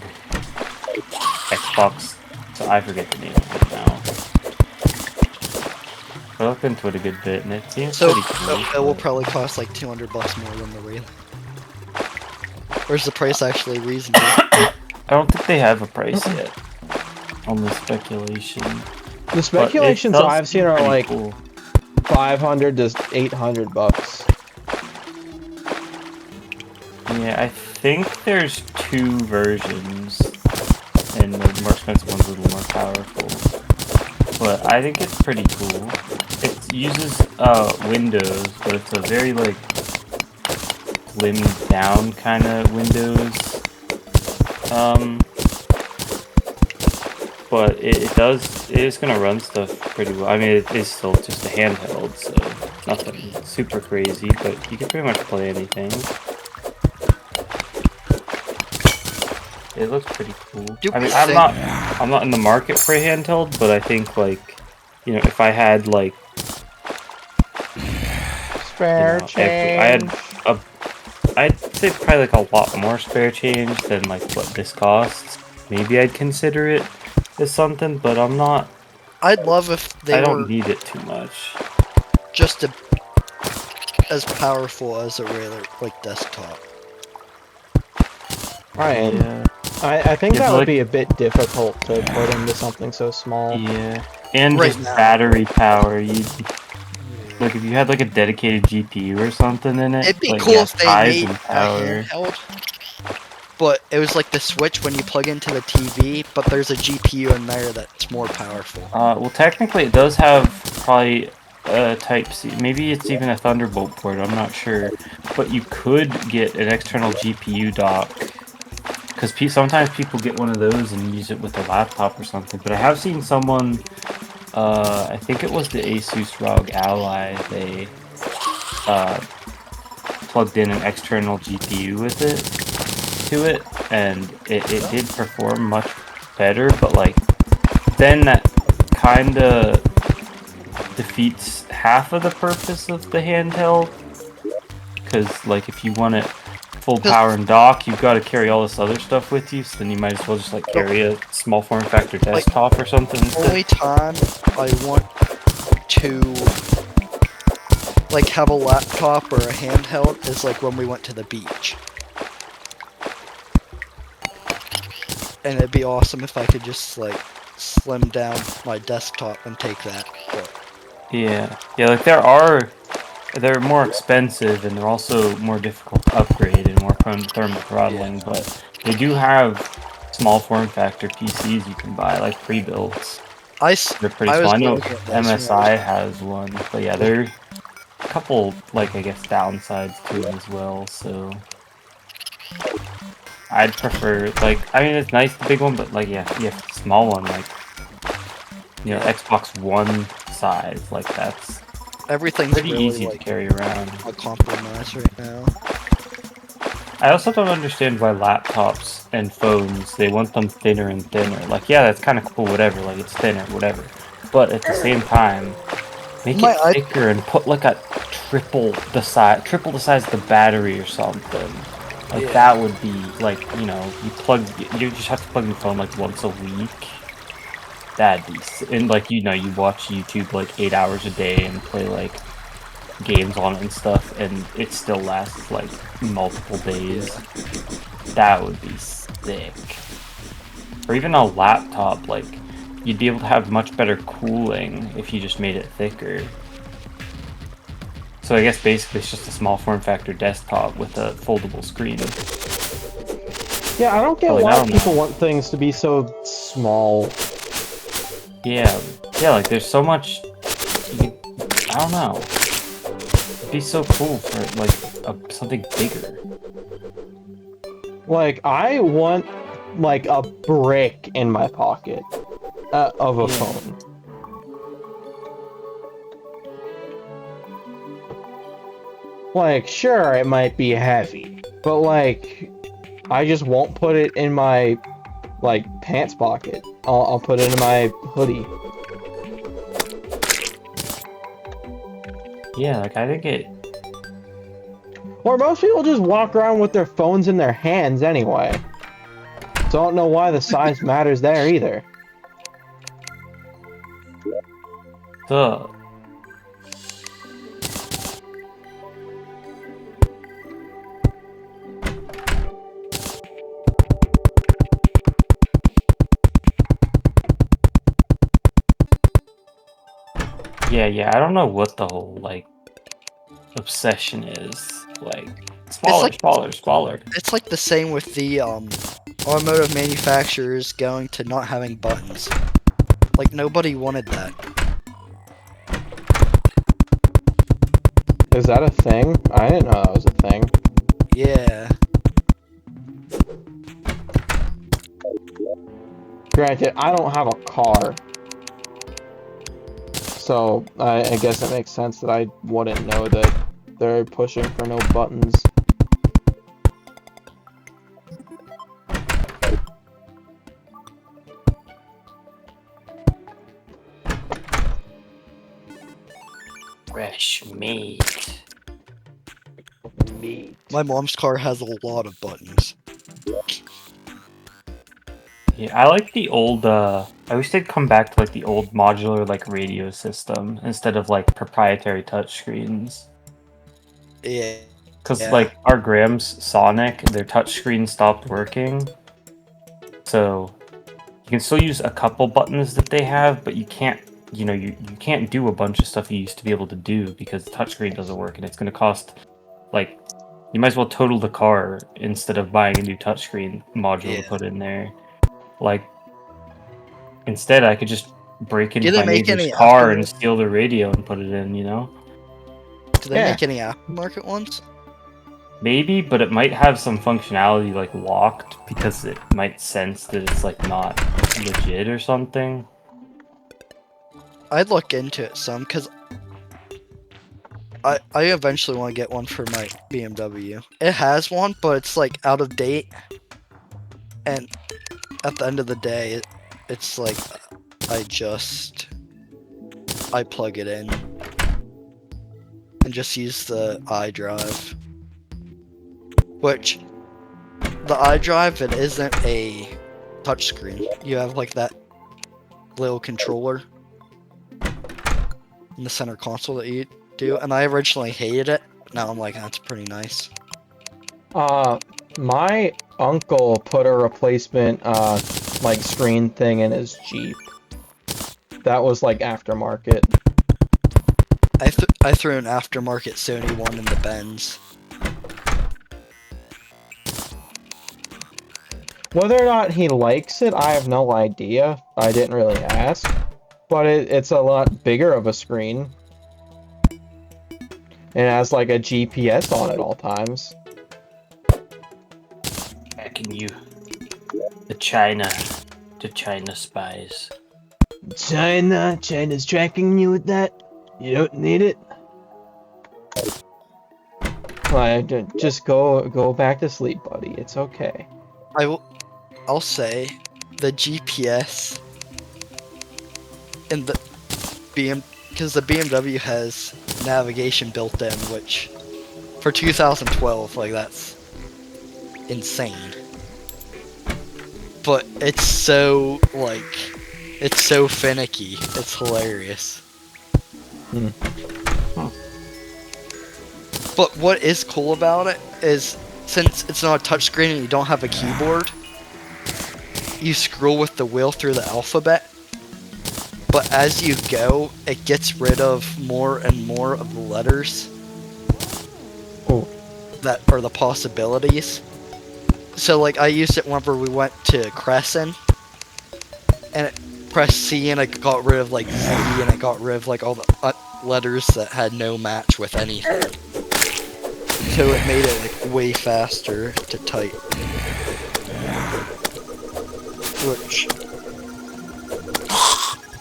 Xbox. So I forget the name of it now. I looked into it a good bit and it seems pretty cool. It will probably cost like $200 more than the real. Or is the price actually reasonable? I don't think they have a price yet on the speculation. The speculations I've seen are like cool. 500 to 800 bucks. Yeah, I think there's two versions, and the more expensive one's a little more powerful. But I think it's pretty cool. It uses Windows, but it's a very like slimmed down kind of Windows. But it is gonna run stuff pretty well. I mean, it is still just a handheld, so nothing super crazy, but you can pretty much play anything. It looks pretty cool. I mean, I'm not in the market for a handheld, but I think, like, you know, if I had, like, Spare change. I'd say probably like a lot more spare change than like what this costs. Maybe I'd consider it as something, but I'm not. I'd love if they I were don't need it too much. just as powerful as a regular like desktop. Right. Yeah. I think Yeah, that but, would like- be a bit difficult to put into something so small. Yeah, and Right just now. battery power. Like if you had like a dedicated GPU or something in it. It'd be like, cool yeah, if they size made and a power. handheld, but it was like the Switch when you plug into the TV, but there's a GPU in there that's more powerful. Well, technically, it does have probably a Type C. Maybe it's even a Thunderbolt port. I'm not sure, but you could get an external GPU dock. Because sometimes people get one of those and use it with a laptop or something. But I have seen someone, I think it was the Asus ROG Ally, they plugged in an external GPU with it, to it, and it did perform much better, but like, then that kind of defeats half of the purpose of the handheld. Because like, if you want it full power and dock, you've got to carry all this other stuff with you, so then you might as well just like carry a small form factor desktop or something instead. Only time I want to like have a laptop or a handheld is like when we went to the beach. And it'd be awesome if I could just like slim down my desktop and take that. But Yeah, like they're more expensive and they're also more difficult to upgrade and more prone to thermal throttling, but they do have small form factor PCs you can buy, like pre-builts. They're pretty small. I know MSI has one, but yeah, there are a couple, like, I guess, downsides to them as well, so I'd prefer, like, I mean, it's nice, the big one, but, like, yeah, the small one, like, you know, Xbox One size, like, that's everything's pretty really easy like to carry around. a compromise right now. I also don't understand why laptops and phones, they want them thinner and thinner. Like, yeah, that's kind of cool, whatever, like, it's thinner, whatever. But at the same time, make it thicker and put, like, a triple the size of the battery or something. Like, that would be, like, you know, you just have to plug your phone, like, once a week. That'd be, and, like, you know, you watch YouTube, like, 8 hours a day and play, like, games on it and stuff, and it still lasts, like, multiple days. That would be sick. Or even a laptop, like, you'd be able to have much better cooling if you just made it thicker. So I guess basically it's just a small form factor desktop with a foldable screen. Yeah, I don't get why people want things to be so small. Yeah, like there's so much. I don't know. It'd be so cool for like something bigger. Like, I want like a brick in my pocket of a phone. Like, sure, it might be heavy, but like, I just won't put it in my like pants pocket. I'll put it in my hoodie. Yeah, like I think it. Or most people just walk around with their phones in their hands anyway. So I don't know why the size matters there either. Duh. Yeah, I don't know what the whole, like, obsession is. Like, smaller. It's like the same with the automotive manufacturers going to not having buttons. Like, nobody wanted that. Is that a thing? I didn't know that was a thing. Yeah. Granted, I don't have a car, so I guess it makes sense that I wouldn't know that they're pushing for no buttons. Fresh meat. Meat. My mom's car has a lot of buttons. Yeah, I like the old. I wish they'd come back to like the old modular like radio system instead of like proprietary touchscreens. Yeah. Because Yeah. like our Graham's Sonic, their touchscreen stopped working, so you can still use a couple buttons that they have, but you can't. You know, you can't do a bunch of stuff you used to be able to do because the touchscreen doesn't work, and it's going to cost like you might as well total the car instead of buying a new touchscreen module to Yeah. put in there. Like instead, I could just break Do into they my make neighbor's any car and aftermarket? steal their radio and put it in. You know, Do they Yeah. make any aftermarket ones? maybe, but it might have some functionality like locked because it might sense that it's like not legit or something. I'd look into it some because I eventually want to get one for my BMW. It has one, but it's like out of date, and at the end of the day, it's like I plug it in and just use the iDrive. Which the iDrive, it isn't a touchscreen. You have like that little controller in the center console that you do, and I originally hated it. Now I'm like, that's pretty nice. My uncle put a replacement like screen thing in his Jeep. That was like aftermarket. I threw an aftermarket Sony one in the Benz. Whether or not he likes it, I have no idea. I didn't really ask. But it's a lot bigger of a screen. And it has like a GPS on it all times. Tracking you, the China spies. China's tracking you with that? You don't need it? Just go back to sleep, buddy. It's okay. I'll say the GPS in the because the BMW has navigation built in, which for 2012, like that's insane. But it's so finicky. It's hilarious. Hmm. But what is cool about it is, since it's not a touchscreen and you don't have a keyboard, you scroll with the wheel through the alphabet. But as you go, it gets rid of more and more of the letters Cool. that are the possibilities. So like I used it whenever we went to Crescent, and it pressed C and it got rid of like Z, and it got rid of like all the letters that had no match with anything. So it made it like way faster to type. Which,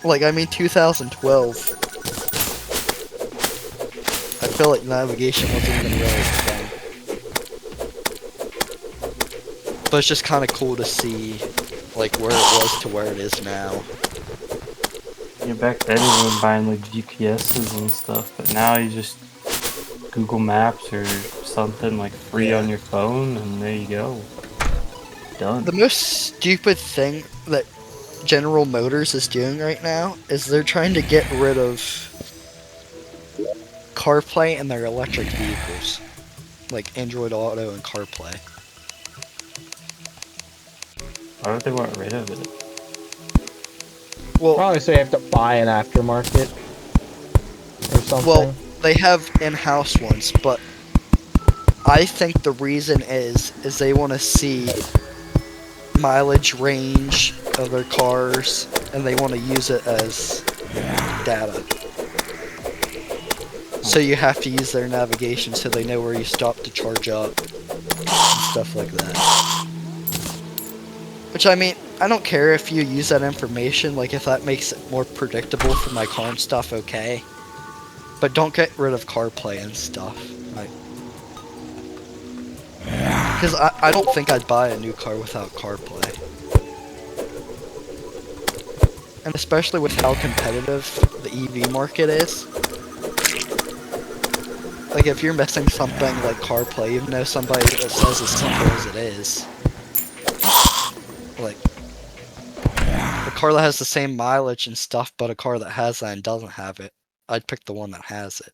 like, I mean 2012. I feel like navigation wasn't even really a thing. But it's just kind of cool to see, like, where it was to where it is now. Yeah, back then you were buying like GPSs and stuff, but now you just Google Maps or something like free on your phone, and there you go. Done. The most stupid thing that General Motors is doing right now is they're trying to get rid of CarPlay in their electric vehicles. Like Android Auto and CarPlay. Why would they want rid of it? Well, Probably so you have to buy an aftermarket or something. well, they have in-house ones, but I think the reason is they want to see mileage range of their cars, and they want to use it as data. So you have to use their navigation so they know where you stop to charge up. stuff like that. Which, I mean, I don't care if you use that information, like if that makes it more predictable for my car and stuff, okay. But don't get rid of CarPlay and stuff. Like, because I don't think I'd buy a new car without CarPlay. And especially with how competitive the EV market is. Like, if you're missing something like CarPlay, even though somebody that says as simple as it is, like, a car that has the same mileage and stuff, but a car that has that and doesn't have it, I'd pick the one that has it.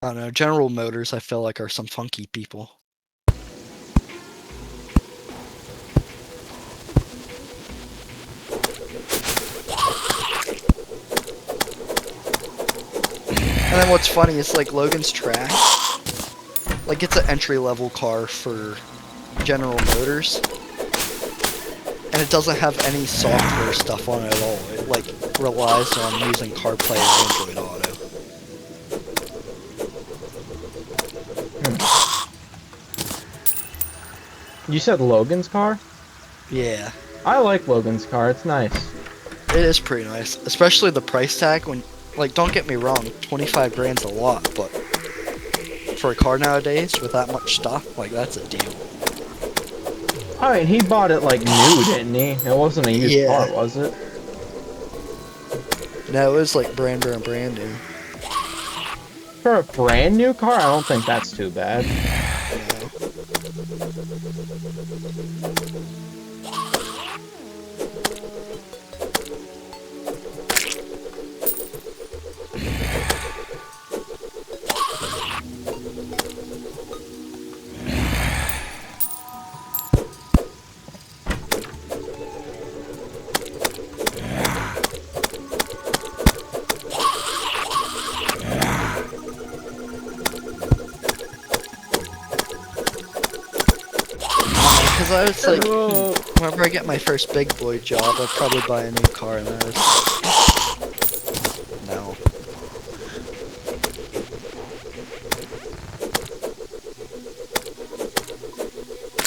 I don't know, General Motors I feel like are some funky people. And then what's funny is like Logan's Track, like it's an entry-level car for General Motors, and it doesn't have any software stuff on it at all. It like relies on using CarPlay or Android Auto. You said Logan's car? Yeah, I like Logan's car, it's nice. it is pretty nice, especially the price tag. When, like, don't get me wrong, 25 grand's a lot, but for a car nowadays with that much stuff, like that's a deal. I mean, he bought it like new, didn't he? It wasn't a used car, was it? No, it was like brand new. For a brand new car, I don't think that's too bad. Because I was like, whenever I get my first big boy job, I'll probably buy a new car, and then I was like, no.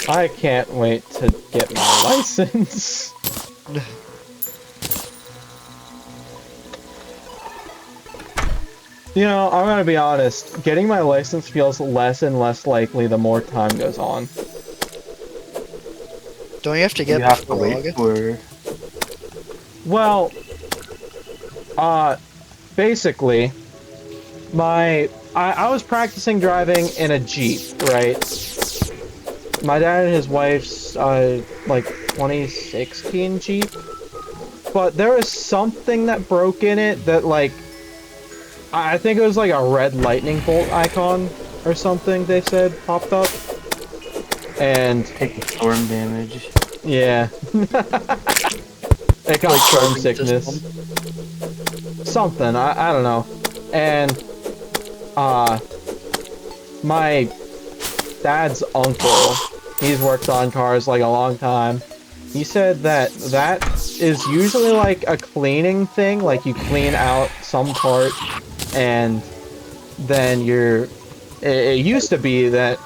I can't wait to get my license. You know, I'm gonna be honest, getting my license feels less and less likely the more time goes on. Don't you have to get You have to before wait August? for... Well, basically, I was practicing driving in a Jeep, right? My dad and his wife's, like, 2016 Jeep. But there was something that broke in it that, like, I think it was like a red lightning bolt icon or something, they said, popped up. And... Taking storm damage. Yeah. It got Like storm charging sickness. system? Something, I don't know. And, my dad's uncle, he's worked on cars like a long time. He said that is usually like a cleaning thing, like you clean out some part and then it used to be that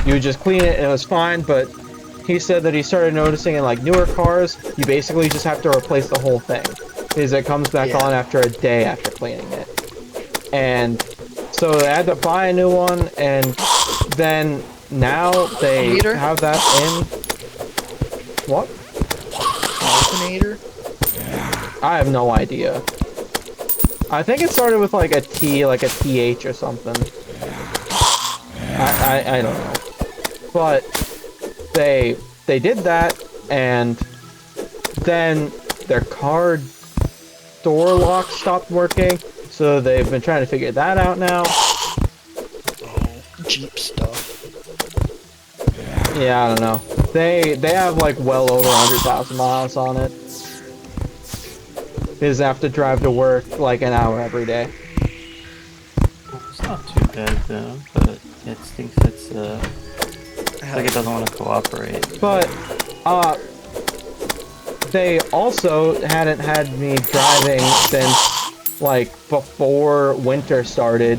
you would just clean it and it was fine, but he said that he started noticing in like newer cars, you basically just have to replace the whole thing. Because it comes back on after a day after cleaning it. And so they had to buy a new one, and then now they have that in... What? Alternator? I have no idea. I think it started with like a T, like a TH or something. I don't know. But they did that, and then their car door lock stopped working, so they've been trying to figure that out now. Oh, Jeep stuff. Yeah, I don't know. They have like well over 100,000 miles on it. They just have to drive to work like an hour every day. It's not too bad though, but it stinks it's like it doesn't want to cooperate. But they also hadn't had me driving since like before winter started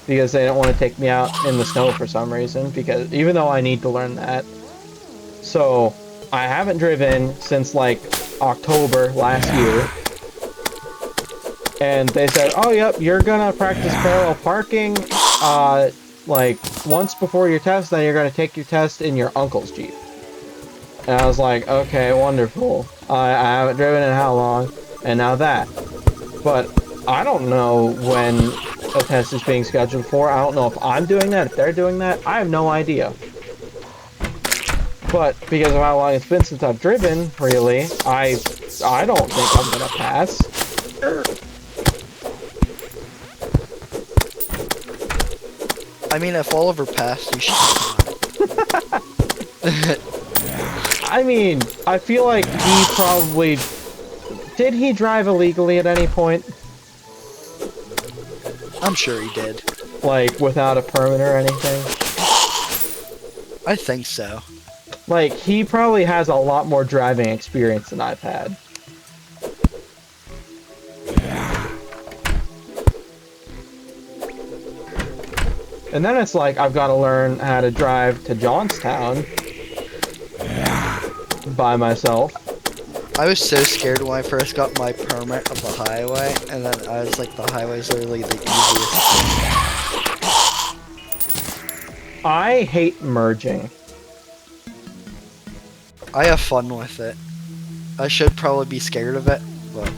because they didn't want to take me out in the snow for some reason, because even though I need to learn that. So I haven't driven since like October last year. And they said, oh, yep, you're gonna practice parallel parking like once before your test, then you're gonna take your test in your uncle's Jeep. And I was like, okay, wonderful. I haven't driven in how long, and now that. But I don't know when a test is being scheduled for. I don't know if I'm doing that, if they're doing that. I have no idea. But because of how long it's been since I've driven, really, I don't think I'm gonna pass. I mean, if Oliver passed, you should. I mean, I feel like he probably... Did he drive illegally at any point? I'm sure he did. Like, without a permit or anything? I think so. Like, he probably has a lot more driving experience than I've had. And then it's like, I've got to learn how to drive to Johnstown by myself. I was so scared when I first got my permit of the highway, and then I was like, the highway's literally the easiest. I hate merging. I have fun with it. I should probably be scared of it, but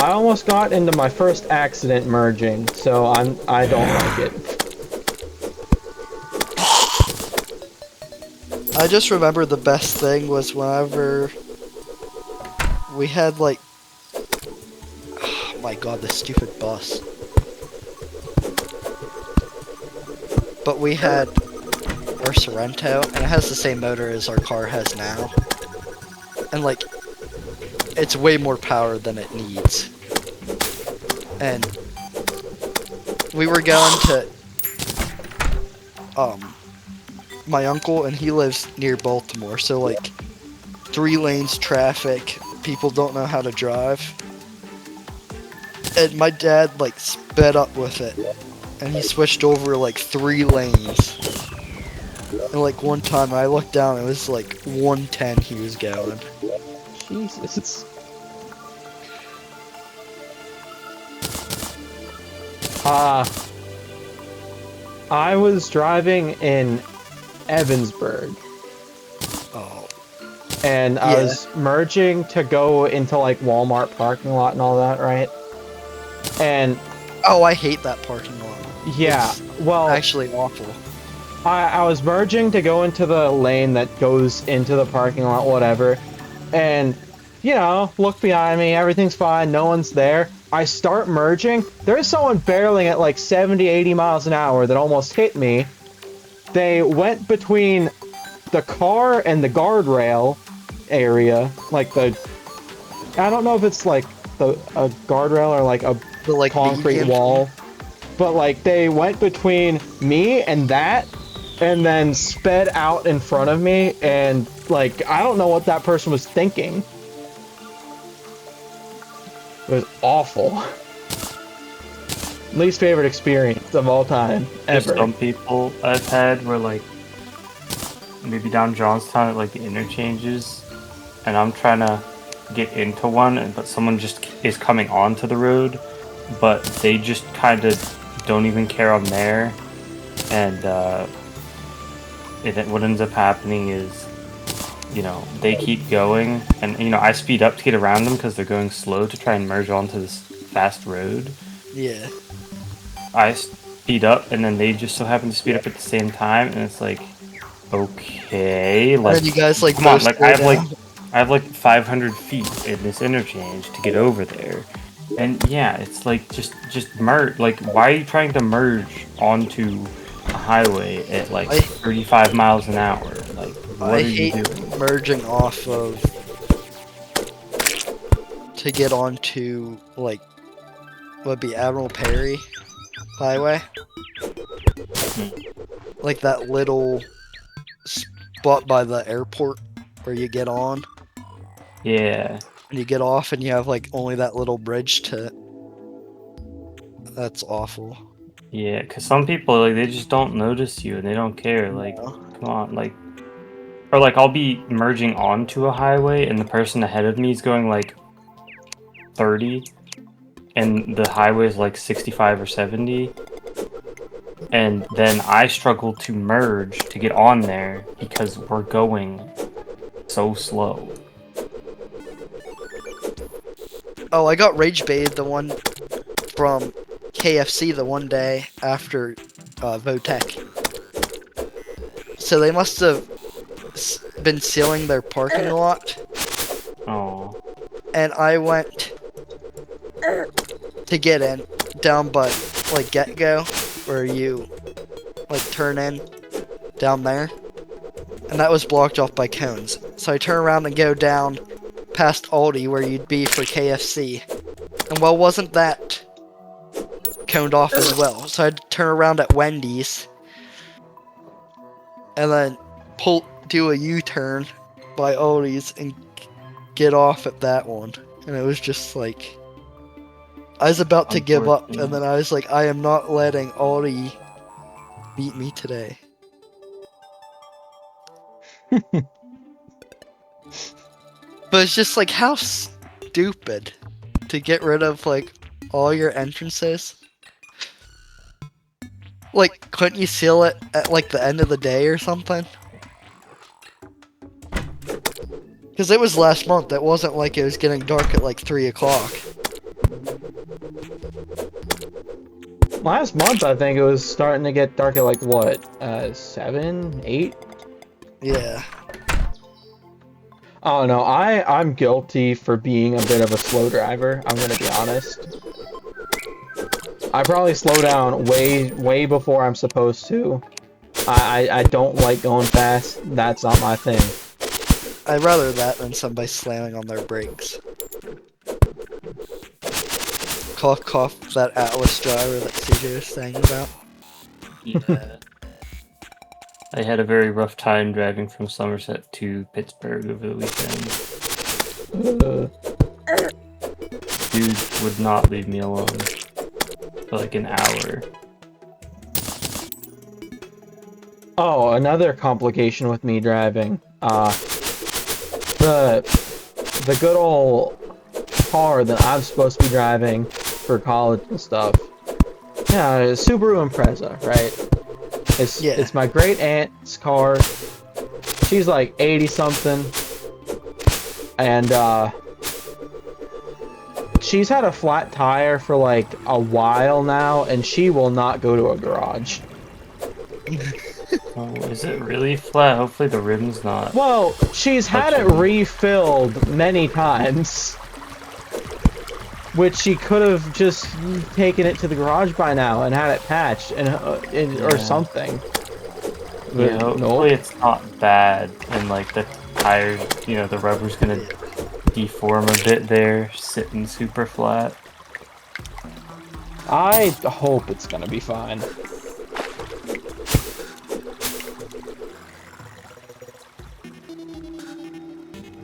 I almost got into my first accident merging, so I don't like it. I just remember the best thing was whenever we had like, oh my god, this stupid bus. But we had our Sorrento, and it has the same motor as our car has now. And like, it's way more power than it needs. And we were going to my uncle, and he lives near Baltimore, so like 3 lanes traffic, people don't know how to drive. And my dad like sped up with it, and he switched over like 3 lanes. And like one time I looked down, it was like 110 he was going. Jesus. I was driving in Evansburg. Oh. And I was merging to go into like Walmart parking lot and all that, right? And oh, I hate that parking lot. yeah, It's well, actually awful. I was merging to go into the lane that goes into the parking lot, whatever. And, you know, look behind me, everything's fine, no one's there. I start merging, there's someone barreling at like 70, 80 miles an hour that almost hit me. They went between the car and the guardrail area, like the... I don't know if it's like a guardrail or like a concrete wall. But like, they went between me and that, and then sped out in front of me, and like, I don't know what that person was thinking. It was awful. Least favorite experience of all time, There's ever. some people I've had where like, maybe down Johnstown at like the interchanges, and I'm trying to get into one, but someone just is coming onto the road, but they just kind of don't even care I'm there, and what ends up happening is, you know, they keep going, and you know, I speed up to get around them because they're going slow to try and merge onto this fast road. Yeah. I speed up, and then they just so happen to speed up at the same time, and it's like, okay, like, And you guys like come on, like I down. have like 500 feet in this interchange to get over there, and yeah, it's like just merge. Like, why are you trying to merge onto a highway at like 35 miles an hour? Like, what I are you hate doing? merging off of to get onto like would be Admiral Perry Highway. Like that little spot by the airport where you get on. Yeah. And you get off and you have like only that little bridge to That's awful. Yeah, because some people, like, they just don't notice you and they don't care. Like, No. come on, like, or like I'll be merging onto a highway and the person ahead of me is going like 30 and the highway is like 65 or 70. And then I struggle to merge to get on there because we're going so slow. Oh, I got rage baited the one from KFC the one day after Votech. So they must have been sealing their parking lot, Oh, and I went to get in down by like Get Go, where you like turn in down there, and that was blocked off by cones. So I turn around and go down past Aldi where you'd be for KFC, and well, wasn't that coned off as well? So I had to turn around at Wendy's, and then do a U-turn by Aldi's and get off at that one. And it was just like, I was about to give up, and then I was like, I am not letting Aldi beat me today. But it's just like, how stupid to get rid of like all your entrances. Like, couldn't you seal it at like the end of the day or something? Because it was last month. It wasn't like it was getting dark at like 3 o'clock. Last month, I think it was starting to get dark at like what, 7, 8? Yeah. Oh no, I'm guilty for being a bit of a slow driver. I'm gonna be honest. I probably slow down way before I'm supposed to. I don't like going fast. That's not my thing. I'd rather that than somebody slamming on their brakes. Cough, cough, that Atlas driver that CJ was saying about. yeah. I had a very rough time driving from Somerset to Pittsburgh over the weekend. Dude would not leave me alone for like an hour. Oh, another complication with me driving. The good old car that I'm supposed to be driving for college and stuff. Yeah, a Subaru Impreza, right? It's my great aunt's car. She's like 80 something, and she's had a flat tire for like a while now, and she will not go to a garage. Oh, is it really flat? Hopefully the rim's not. Well, she's had it refilled many times, which she could have just taken it to the garage by now and had it patched or something. But Yeah, hopefully it's not bad, and like the tires, you know, the rubber's gonna deform a bit there, sitting super flat. I hope it's gonna be fine.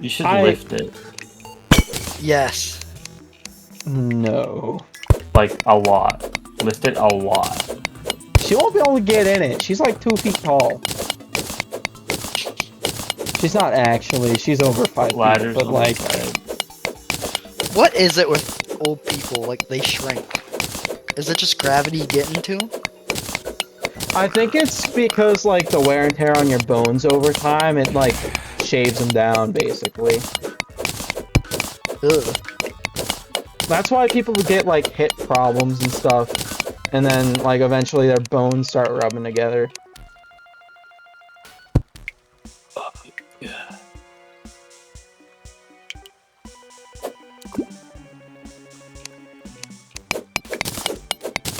You should lift it. Yes. No. Like, a lot. Lift it a lot. She won't be able to get in it. She's like 2 feet tall. She's not actually. She's over 5 feet, but like... What is it with old people? Like, they shrink. Is it just gravity getting to them? I think it's because, like, the wear and tear on your bones over time, it, like, shaves them down, basically. Ugh. That's why people get, like, hip problems and stuff. And then, like, eventually their bones start rubbing together. Yeah.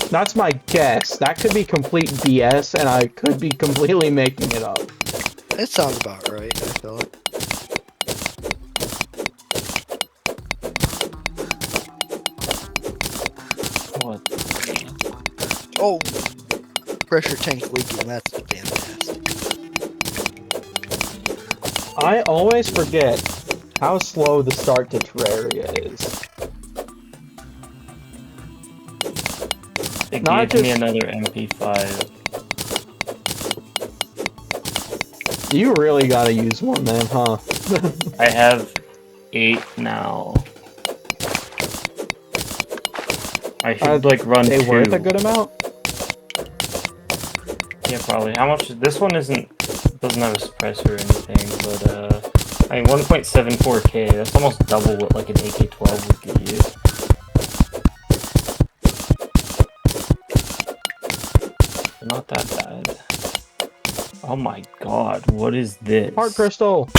That's my guess. That could be complete BS, and I could be completely making it up. It sounds about right, I feel like. What? Oh! Pressure tank leaking, that's fantastic. I always forget how slow the start to Terraria is. It Not gave me just- another MP5. You really gotta use one then, huh? I have 8 now. I should like run They 2. worth a good amount? Yeah, probably. How much? This one doesn't have a suppressor or anything, but I mean 1.74K. That's almost double what like an AK-12 would give you. Not that bad. Oh my god, what is this? Heart crystal.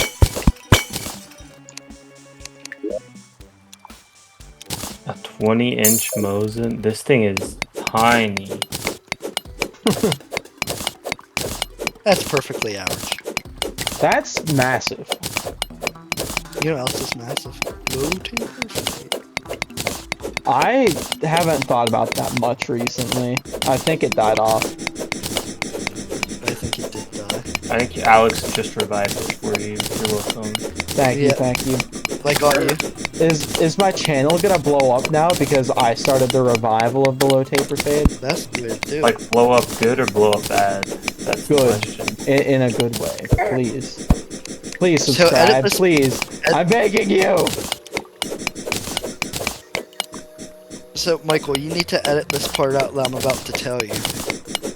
A 20-inch Mosin? This thing is tiny. That's perfectly average. That's massive. You know what else is massive? Low taper fade. I haven't thought about that much recently. I think it died off. I think it did die. I think Alex just revived it for you. You're welcome. Thank you, Yeah. thank you. I got you. Is my channel gonna blow up now because I started the revival of the low taper fade? That's weird too. Like, blow up good or blow up bad? That's the Good. question. In a good way, please. Please So subscribe, edit this- please. I'm begging you. So, Michael, you need to edit this part out that I'm about to tell you.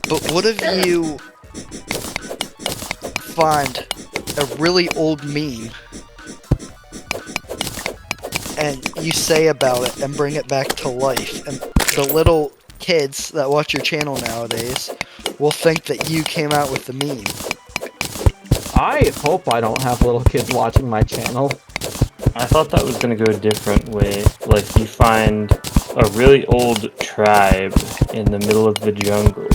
But what if you find a really old meme and you say about it and bring it back to life, and the little kids that watch your channel nowadays will think that you came out with the meme. I hope I don't have little kids watching my channel. I thought that was gonna go a different way. Like, you find a really old tribe in the middle of the jungle,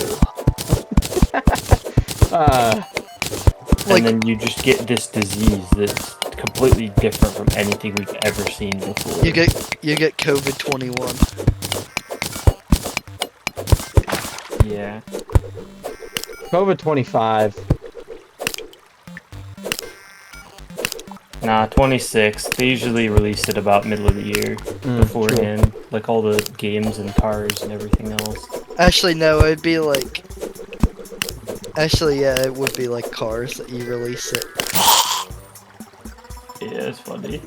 Like- and then you just get this disease that's completely different from anything we've ever seen before. You get COVID-21. Yeah. COVID-25. Nah, 26. They usually release it about middle of the year beforehand. Like all the games and cars and everything else. Actually, no, it'd be like... Actually, yeah, it would be like Cars that you release it. Yeah, it's funny.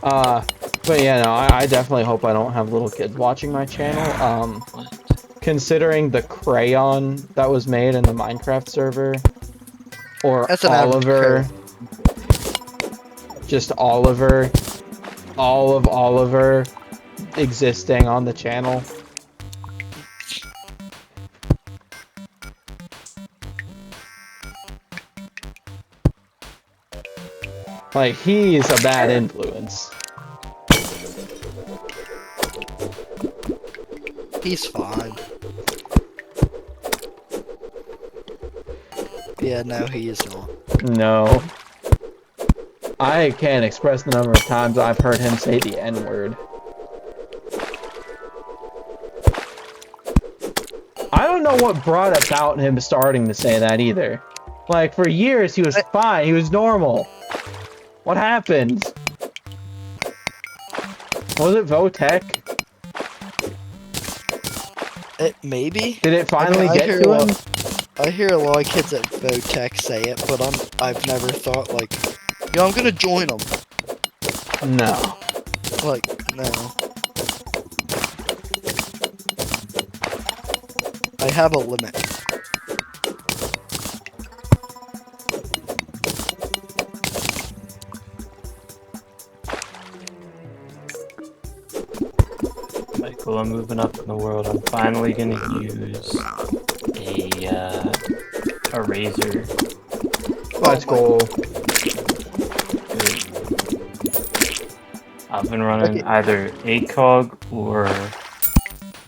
But yeah, no, I definitely hope I don't have little kids watching my channel. Considering the crayon that was made in the Minecraft server, or That's an average Oliver, just Oliver, all of Oliver existing on the channel. Like, he's a bad influence. He's fine. Yeah, no, he is not. No. I can't express the number of times I've heard him say the N-word. I don't know what brought about him starting to say that either. Like, for years he was fine, he was normal. What happened? Was it Votech? Maybe? Did it finally I get hear to a him? I hear a lot of kids at Votech say it, but I've never thought like, yo, I'm gonna join them. No. Like, no. I have a limit. Michael, I'm moving up in the world. I'm finally gonna use a razor. Let's go. I've been running either ACOG or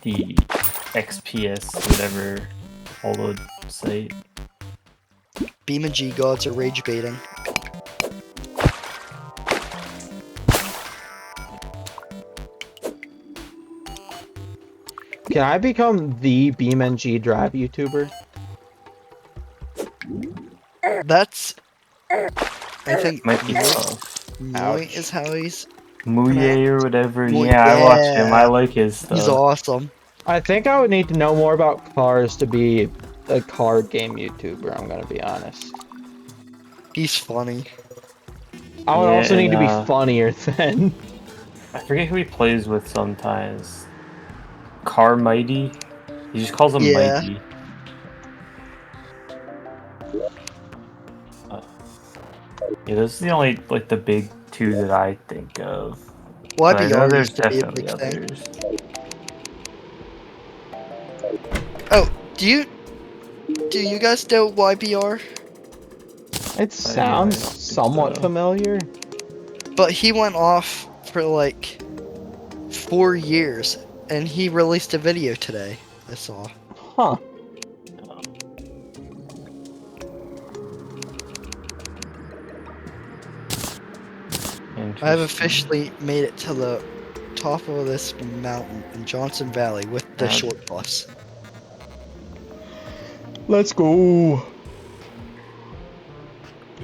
the XPS, whatever hollow site. Beam and G gods are rage baiting. Can I become the BeamNG Drive YouTuber? That's... I think Might be Moy tough. is how he's Muye or whatever. Well, Yeah, I watch him. I yeah. like his He's stuff. awesome. I think I would need to know more about cars to be a card game YouTuber, I'm gonna be honest. He's funny. I would Yeah, also need and, to be funnier than... I forget who he plays with sometimes. Car Mighty. He just calls him Yeah. Mighty. Yeah, those are the only like the big two that I think of. But I know YBR there's used to be a definitely big thing. others. Oh, do you guys know YBR? It sounds somewhat so. familiar. But he went off for like 4 years, and he released a video today. I saw. Huh. I have Interesting. officially made it to the top of this mountain in Johnson Valley with the That- short bus. Let's go.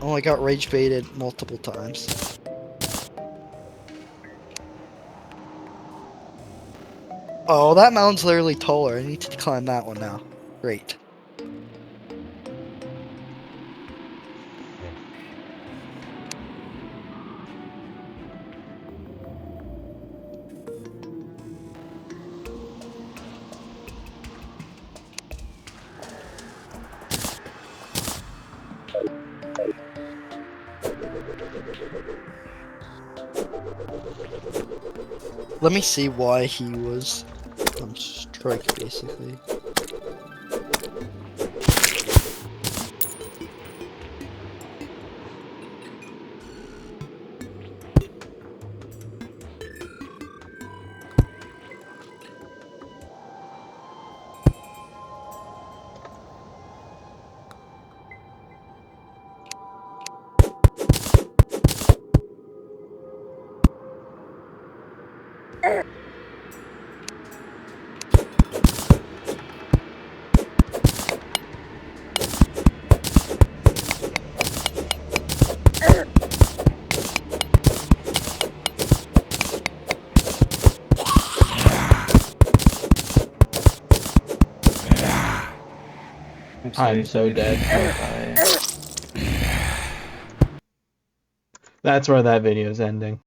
Oh, I got rage baited multiple times. Oh, that mountain's literally taller. I need to climb that one now. Great. Let me see why he was on strike, basically. I'm so dead. Bye. That's where that video's ending.